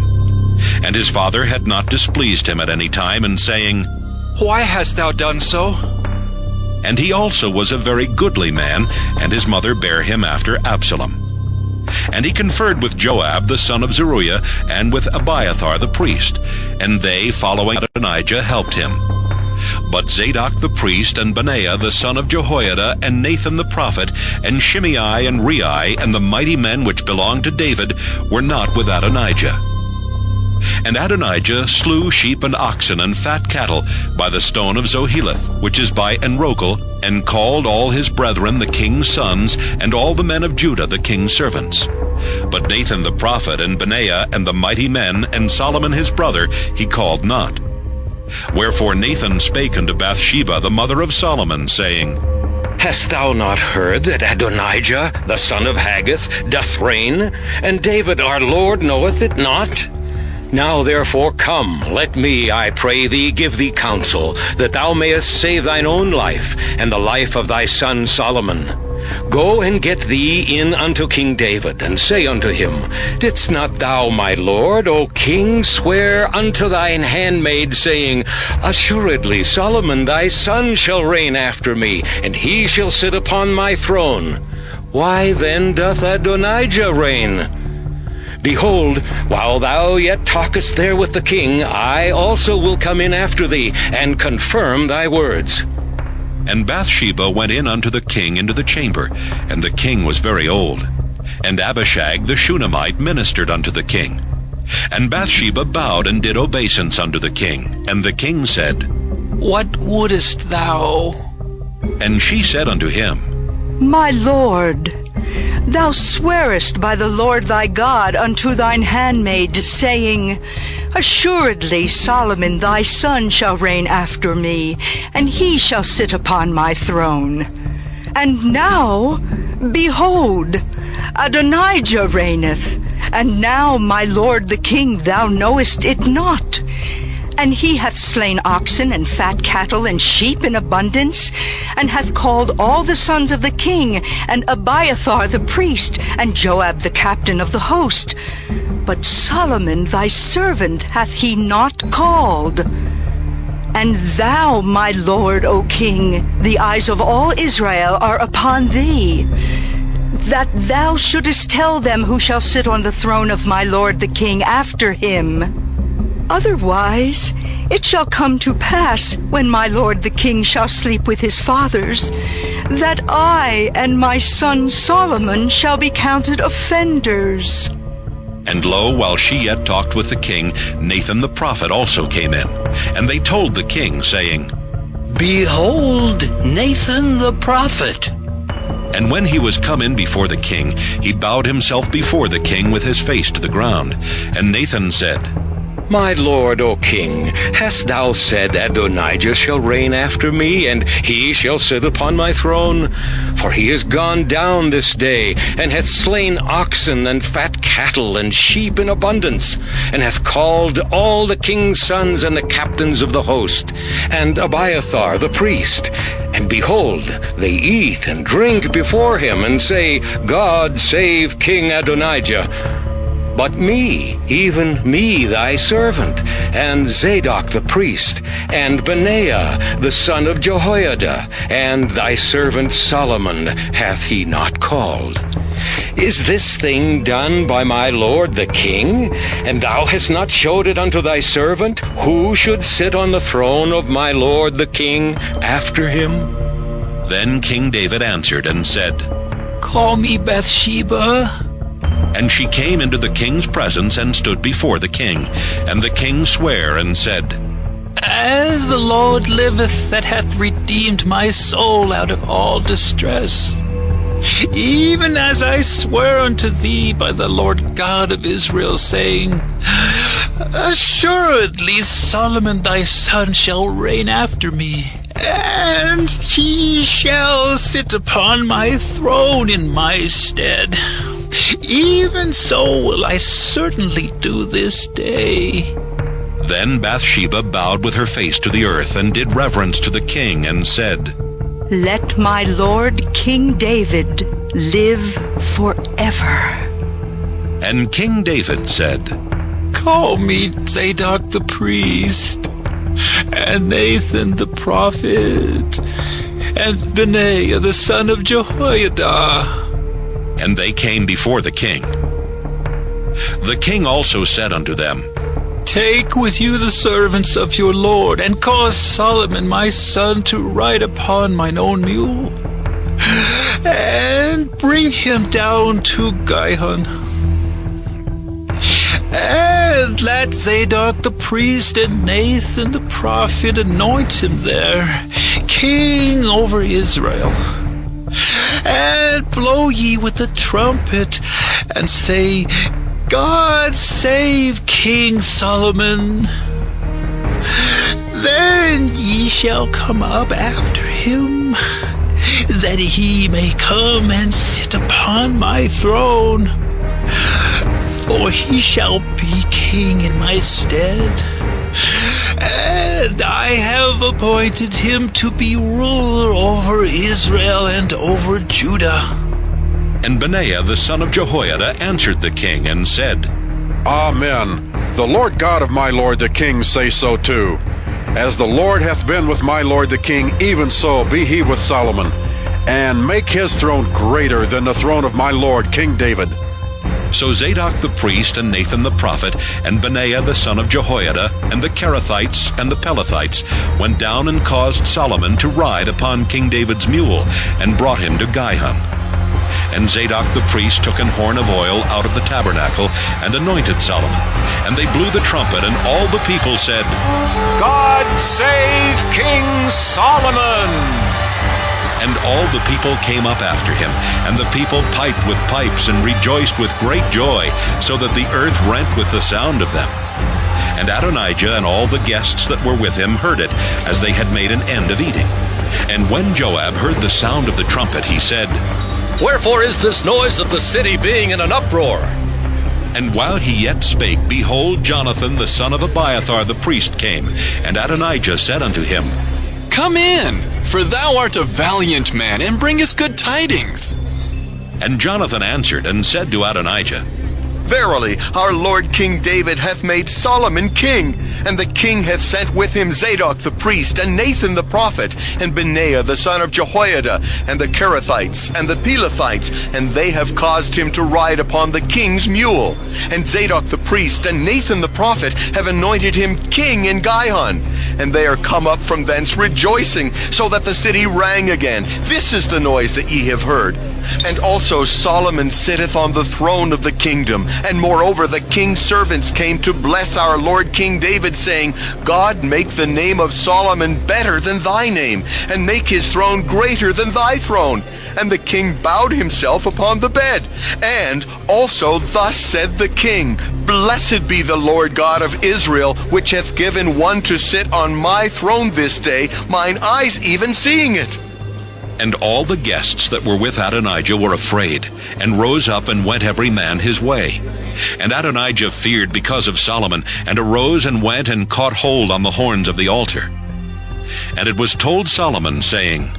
And his father had not displeased him at any time, in saying, Why hast thou done so? And he also was a very goodly man, and his mother bare him after Absalom. And he conferred with Joab the son of Zeruiah, and with Abiathar the priest, and they, following Adonijah, helped him. But Zadok the priest, and Benaiah the son of Jehoiada, and Nathan the prophet, and Shimei and Rei, and the mighty men which belonged to David, were not with Adonijah. And Adonijah slew sheep and oxen and fat cattle by the stone of Zoheleth, which is by Enrogel, and called all his brethren the king's sons, and all the men of Judah the king's servants. But Nathan the prophet, and Benaiah, and the mighty men, and Solomon his brother, he called not. Wherefore Nathan spake unto Bathsheba the mother of Solomon, saying, Hast thou not heard that Adonijah the son of Haggith doth reign, and David our Lord knoweth it not? Now therefore come, let me, I pray thee, give thee counsel, that thou mayest save thine own life, and the life of thy son Solomon. Go and get thee in unto King David, and say unto him, Didst not thou, my lord, O king, swear unto thine handmaid, saying, Assuredly Solomon thy son shall reign after me, and he shall sit upon my throne? Why then doth Adonijah reign? Behold, while thou yet talkest there with the king, I also will come in after thee, and confirm thy words. And Bathsheba went in unto the king into the chamber, and the king was very old. And Abishag the Shunammite ministered unto the king. And Bathsheba bowed and did obeisance unto the king. And the king said, What wouldest thou? And she said unto him, My lord, thou swearest by the Lord thy God unto thine handmaid, saying, Assuredly Solomon thy son shall reign after me, and he shall sit upon my throne. And now, behold, Adonijah reigneth, and now, my lord the king, thou knowest it not. And he hath slain oxen and fat cattle and sheep in abundance, and hath called all the sons of the king, and Abiathar the priest, and Joab the captain of the host. But Solomon thy servant hath he not called. And thou, my lord, O king, the eyes of all Israel are upon thee, that thou shouldest tell them who shall sit on the throne of my lord the king after him. Otherwise, it shall come to pass, when my lord the king shall sleep with his fathers, that I and my son Solomon shall be counted offenders. And lo, while she yet talked with the king, Nathan the prophet also came in. And they told the king, saying, Behold, Nathan the prophet. And when he was come in before the king, he bowed himself before the king with his face to the ground. And Nathan said, My lord, O king, hast thou said Adonijah shall reign after me, and he shall sit upon my throne? For he is gone down this day, and hath slain oxen and fat cattle and sheep in abundance, and hath called all the king's sons and the captains of the host, and Abiathar the priest. And behold, they eat and drink before him, and say, God save King Adonijah. But me, even me thy servant, and Zadok the priest, and Benaiah the son of Jehoiada, and thy servant Solomon hath he not called. Is this thing done by my lord the king? And thou hast not showed it unto thy servant, who should sit on the throne of my lord the king after him? Then King David answered and said, Call me Bathsheba. And she came into the king's presence and stood before the king. And the king sware and said, As the Lord liveth, that hath redeemed my soul out of all distress, even as I swear unto thee by the Lord God of Israel, saying, Assuredly Solomon thy son shall reign after me, and he shall sit upon my throne in my stead. Even so will I certainly do this day. Then Bathsheba bowed with her face to the earth, and did reverence to the king, and said, Let my lord King David live forever. And King David said, Call me Zadok the priest, and Nathan the prophet, and Benaiah the son of Jehoiada. And they came before the king. The king also said unto them, Take with you the servants of your lord, and cause Solomon my son to ride upon mine own mule, and bring him down to Gihon. And let Zadok the priest and Nathan the prophet anoint him there, king over Israel. And blow ye with the trumpet, and say, God save King Solomon. Then ye shall come up after him, that he may come and sit upon my throne. For he shall be king in my stead, and I have appointed him to be ruler over Israel and over Judah. And Benaiah the son of Jehoiada answered the king and said, Amen. The Lord God of my lord the king say so too. As the Lord hath been with my lord the king, even so be he with Solomon, and make his throne greater than the throne of my lord King David. So Zadok the priest, and Nathan the prophet, and Benaiah the son of Jehoiada, and the Kerethites and the Pelethites went down and caused Solomon to ride upon King David's mule, and brought him to Gihon. And Zadok the priest took an horn of oil out of the tabernacle, and anointed Solomon. And they blew the trumpet, and all the people said, God save King Solomon! And all the people came up after him, and the people piped with pipes and rejoiced with great joy, so that the earth rent with the sound of them. And Adonijah and all the guests that were with him heard it, as they had made an end of eating. And when Joab heard the sound of the trumpet, he said, Wherefore is this noise of the city being in an uproar? And while he yet spake, behold, Jonathan the son of Abiathar the priest came, and Adonijah said unto him, Come in, for thou art a valiant man, and bringest good tidings. And Jonathan answered and said to Adonijah, Verily, our Lord King David hath made Solomon king, and the king hath sent with him Zadok the priest, and Nathan the prophet, and Benaiah the son of Jehoiada, and the Kerethites, and the Pelethites, and they have caused him to ride upon the king's mule. And Zadok the priest and Nathan the prophet have anointed him king in Gihon. And they are come up from thence rejoicing, so that the city rang again. This is the noise that ye have heard. And also Solomon sitteth on the throne of the kingdom. And moreover the king's servants came to bless our Lord King David, saying, God make the name of Solomon better than thy name, and make his throne greater than thy throne. And the king bowed himself upon the bed. And also thus said the king, Blessed be the Lord God of Israel, which hath given one to sit on my throne this day, mine eyes even seeing it. And all the guests that were with Adonijah were afraid, and rose up and went every man his way. And Adonijah feared because of Solomon, and arose and went and caught hold on the horns of the altar. And it was told Solomon, saying,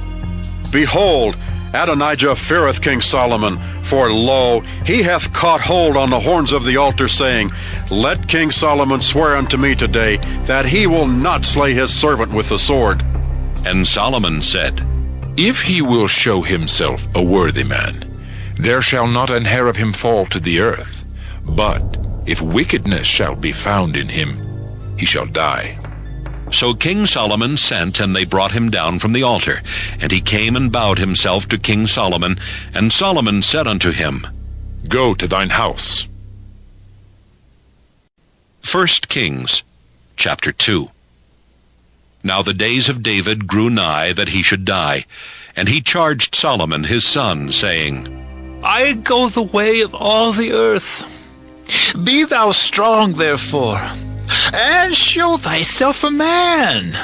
Behold, Adonijah feareth King Solomon, for lo, he hath caught hold on the horns of the altar, saying, Let King Solomon swear unto me today, that he will not slay his servant with the sword. And Solomon said, If he will show himself a worthy man, there shall not an hair of him fall to the earth. But if wickedness shall be found in him, he shall die. So King Solomon sent, and they brought him down from the altar. And he came and bowed himself to King Solomon. And Solomon said unto him, Go to thine house. 1 Kings, chapter 2. Now the days of David grew nigh that he should die. And he charged Solomon his son, saying, I go the way of all the earth. Be thou strong, therefore, and show thyself a man,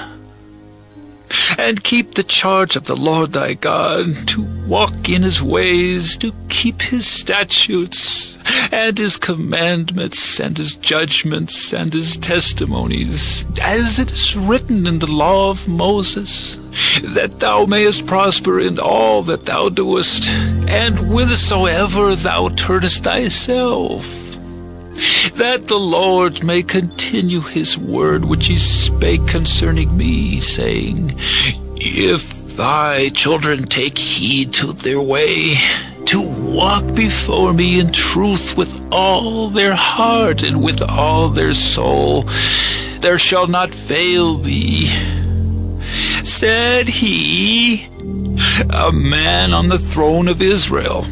and keep the charge of the Lord thy God, to walk in his ways, to keep his statutes, and his commandments, and his judgments, and his testimonies, as it is written in the law of Moses, that thou mayest prosper in all that thou doest, and whithersoever thou turnest thyself, that the Lord may continue his word which he spake concerning me, saying, If thy children take heed to their way, to walk before me in truth with all their heart and with all their soul, there shall not fail thee, said he, a man on the throne of Israel.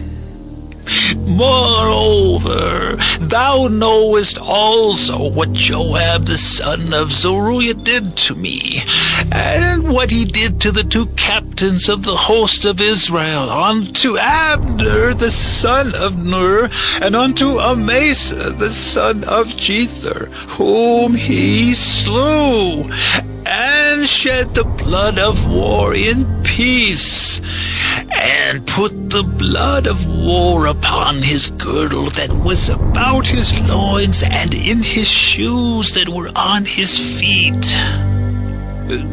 Moreover, thou knowest also what Joab the son of Zeruiah did to me, and what he did to the two captains of the host of Israel, unto Abner the son of Ner, and unto Amasa the son of Jether, whom he slew, and shed the blood of war in peace, and put the blood of war upon his girdle that was about his loins, and in his shoes that were on his feet.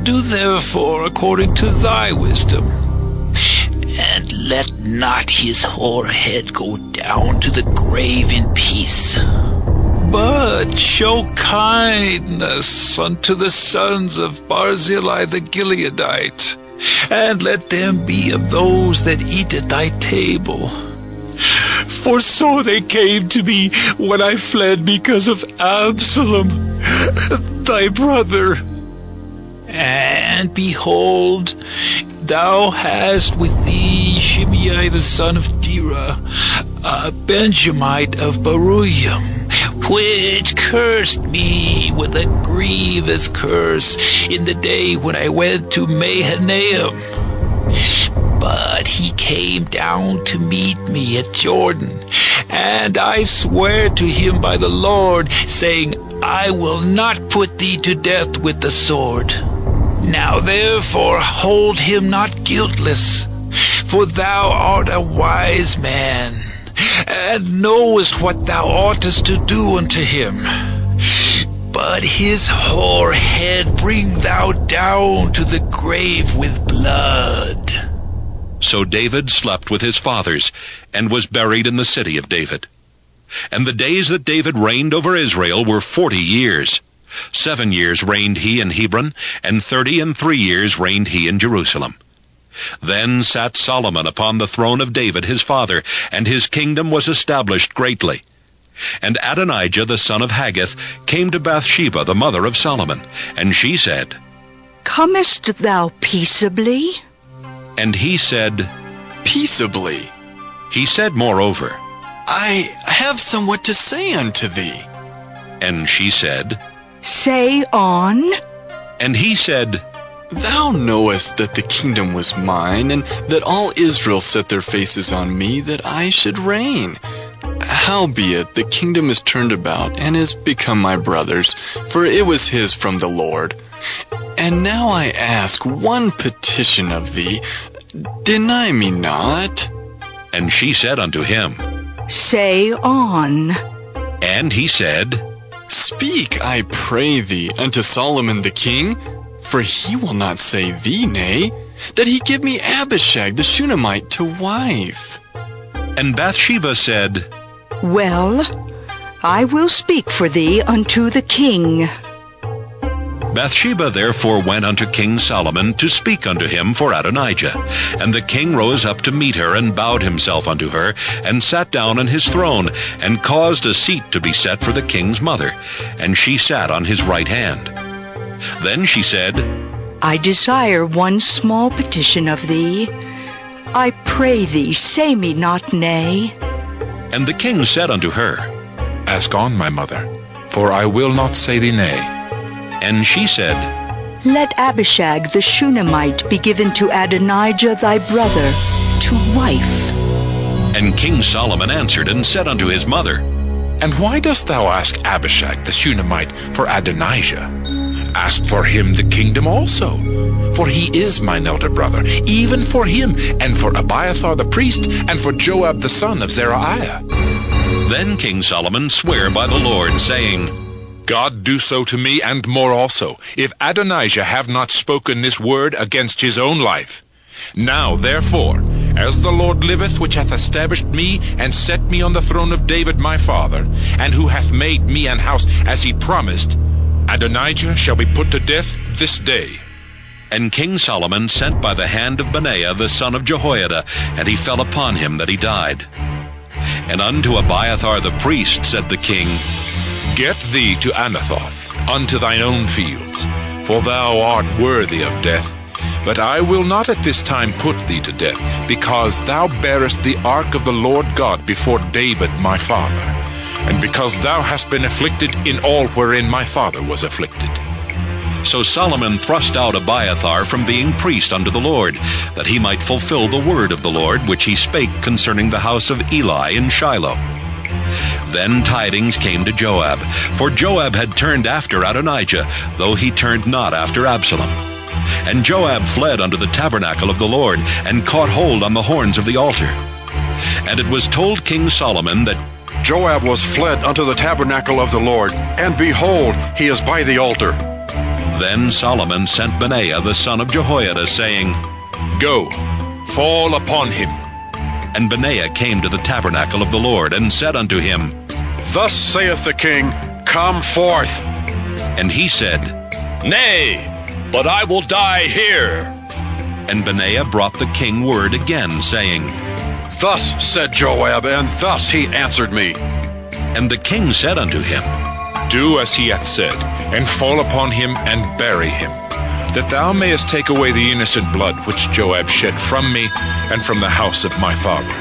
Do therefore according to thy wisdom, and let not his hoar head go down to the grave in peace, but show kindness unto the sons of Barzillai the Gileadite, and let them be of those that eat at thy table. For so they came to me when I fled because of Absalom, thy brother. And behold, thou hast with thee Shimei the son of Gera, a Benjamite of Baruim, which cursed me with a grievous curse in the day when I went to Mahanaim. But he came down to meet me at Jordan, and I swear to him by the Lord, saying, I will not put thee to death with the sword. Now therefore hold him not guiltless, for thou art a wise man, and knowest what thou oughtest to do unto him. But his hoar head bring thou down to the grave with blood. So David slept with his fathers, and was buried in the city of David. And the days that David reigned over Israel were 40 years. 7 years reigned he in Hebron, and 33 years reigned he in Jerusalem. Then sat Solomon upon the throne of David his father, and his kingdom was established greatly. And Adonijah the son of Haggith came to Bathsheba the mother of Solomon, and she said, Comest thou peaceably? And he said, Peaceably. He said moreover, I have somewhat to say unto thee. And she said, Say on. And he said, Thou knowest that the kingdom was mine, and that all Israel set their faces on me, that I should reign. Howbeit the kingdom is turned about, and is become my brother's, for it was his from the Lord. And now I ask one petition of thee, deny me not. And she said unto him, Say on. And he said, Speak, I pray thee, unto Solomon the king, for he will not say thee nay, that he give me Abishag the Shunammite to wife. And Bathsheba said, Well, I will speak for thee unto the king. Bathsheba therefore went unto King Solomon to speak unto him for Adonijah. And the king rose up to meet her, and bowed himself unto her, and sat down on his throne, and caused a seat to be set for the king's mother, and she sat on his right hand. Then she said, I desire one small petition of thee. I pray thee, say me not nay. And the king said unto her, Ask on, my mother, for I will not say thee nay. And she said, Let Abishag the Shunammite be given to Adonijah thy brother, to wife. And King Solomon answered and said unto his mother, And why dost thou ask Abishag the Shunammite for Adonijah? Ask for him the kingdom also, for he is mine elder brother, even for him, and for Abiathar the priest, and for Joab the son of Zeruiah. Then King Solomon sware by the Lord, saying, God do so to me, and more also, if Adonijah have not spoken this word against his own life. Now, therefore, as the Lord liveth, which hath established me, and set me on the throne of David my father, and who hath made me an house as he promised, Adonijah shall be put to death this day. And King Solomon sent by the hand of Benaiah the son of Jehoiada, and he fell upon him that he died. And unto Abiathar the priest said the king, Get thee to Anathoth, unto thine own fields, for thou art worthy of death. But I will not at this time put thee to death, because thou bearest the ark of the Lord God before David my father, and because thou hast been afflicted in all wherein my father was afflicted. So Solomon thrust out Abiathar from being priest unto the Lord, that he might fulfill the word of the Lord which he spake concerning the house of Eli in Shiloh. Then tidings came to Joab, for Joab had turned after Adonijah, though he turned not after Absalom. And Joab fled unto the tabernacle of the Lord, and caught hold on the horns of the altar. And it was told King Solomon that Joab was fled unto the tabernacle of the Lord, and behold, he is by the altar. Then Solomon sent Benaiah the son of Jehoiada, saying, Go, fall upon him. And Benaiah came to the tabernacle of the Lord, and said unto him, Thus saith the king, Come forth. And he said, Nay, but I will die here. And Benaiah brought the king word again, saying, Thus said Joab, and thus he answered me. And the king said unto him, Do as he hath said, and fall upon him, and bury him, that thou mayest take away the innocent blood which Joab shed from me, and from the house of my father.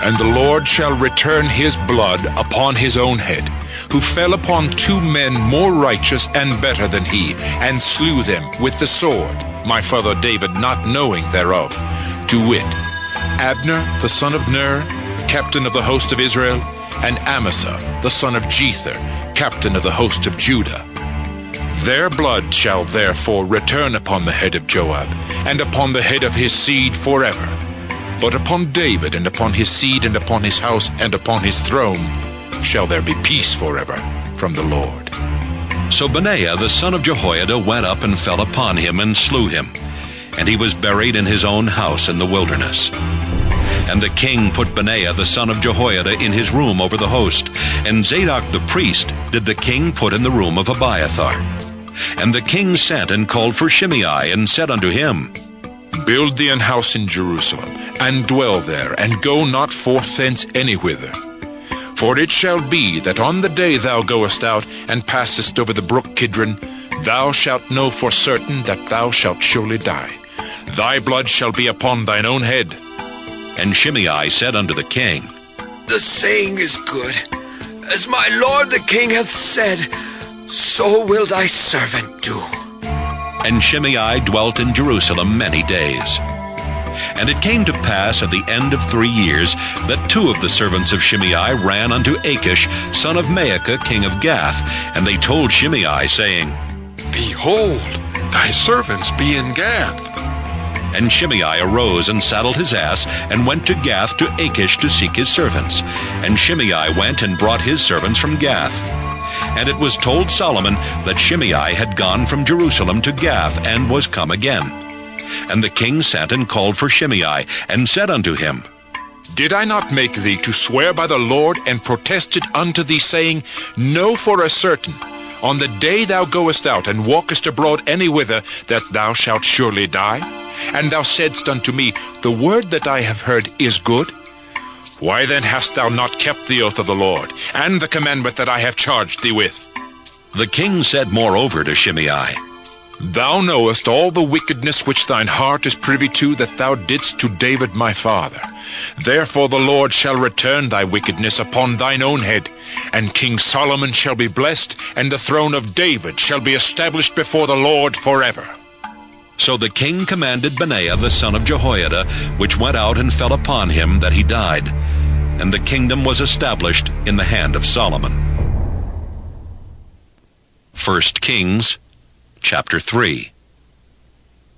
And the Lord shall return his blood upon his own head, who fell upon 2 men more righteous and better than he, and slew them with the sword, my father David not knowing thereof, to wit, Abner the son of Ner, captain of the host of Israel, and Amasa the son of Jether, captain of the host of Judah. Their blood shall therefore return upon the head of Joab, and upon the head of his seed forever. But upon David, and upon his seed, and upon his house, and upon his throne, shall there be peace forever from the Lord. So Benaiah the son of Jehoiada went up and fell upon him, and slew him. And he was buried in his own house in the wilderness. And the king put Benaiah the son of Jehoiada in his room over the host, And Zadok the priest did the king put in the room of Abiathar. And the king sent and called for Shimei, and said unto him, Build thee an house in Jerusalem, and dwell there, and go not forth thence anywhither. For it shall be that on the day thou goest out, and passest over the brook Kidron, thou shalt know for certain that thou shalt surely die. Thy blood shall be upon thine own head. And Shimei said unto the king, The saying is good. As my lord the king hath said, so will thy servant do. And Shimei dwelt in Jerusalem many days. And it came to pass at the end of 3 years, that 2 of the servants of Shimei ran unto Achish, son of Maacah, king of Gath. And they told Shimei, saying, Behold, thy servants be in Gath. And Shimei arose and saddled his ass, and went to Gath to Achish to seek his servants. And Shimei went and brought his servants from Gath. And it was told Solomon that Shimei had gone from Jerusalem to Gath, and was come again. And the king sent and called for Shimei, and said unto him, Did I not make thee to swear by the Lord, and protest it unto thee, saying, Know for a certain, on the day thou goest out, and walkest abroad anywhither, that thou shalt surely die? And thou saidst unto me, The word that I have heard is good. Why then hast thou not kept the oath of the Lord, and the commandment that I have charged thee with? The king said moreover to Shimei, Thou knowest all the wickedness which thine heart is privy to, that thou didst to David my father. Therefore the Lord shall return thy wickedness upon thine own head, and King Solomon shall be blessed, and the throne of David shall be established before the Lord forever. So the king commanded Benaiah the son of Jehoiada, which went out and fell upon him, that he died. And the kingdom was established in the hand of Solomon. 1 Kings chapter 3.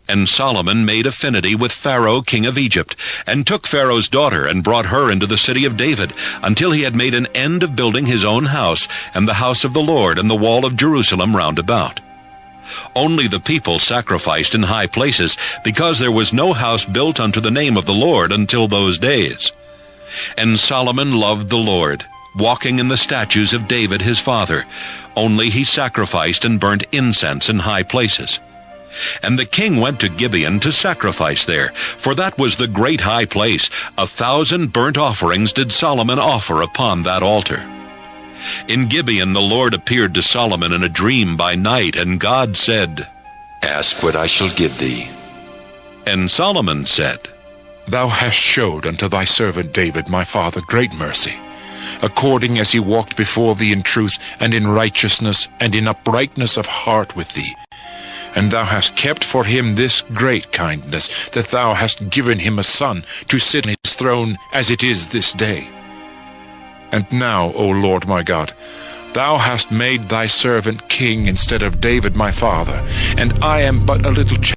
And Solomon made affinity with Pharaoh king of Egypt, and took Pharaoh's daughter, and brought her into the city of David, until he had made an end of building his own house, and the house of the Lord, and the wall of Jerusalem round about. Only the people sacrificed in high places, because there was no house built unto the name of the Lord until those days. And Solomon loved the Lord, walking in the statutes of David his father. Only he sacrificed and burnt incense in high places. And the king went to Gibeon to sacrifice there, for that was the great high place. 1,000 burnt offerings did Solomon offer upon that altar. In Gibeon the Lord appeared to Solomon in a dream by night, and God said, Ask what I shall give thee. And Solomon said, Thou hast showed unto thy servant David my father great mercy, according as he walked before thee in truth, and in righteousness, and in uprightness of heart with thee. And thou hast kept for him this great kindness, that thou hast given him a son to sit on his throne, as it is this day. And now, O Lord my God, thou hast made thy servant king instead of David my father, and I am but a little child.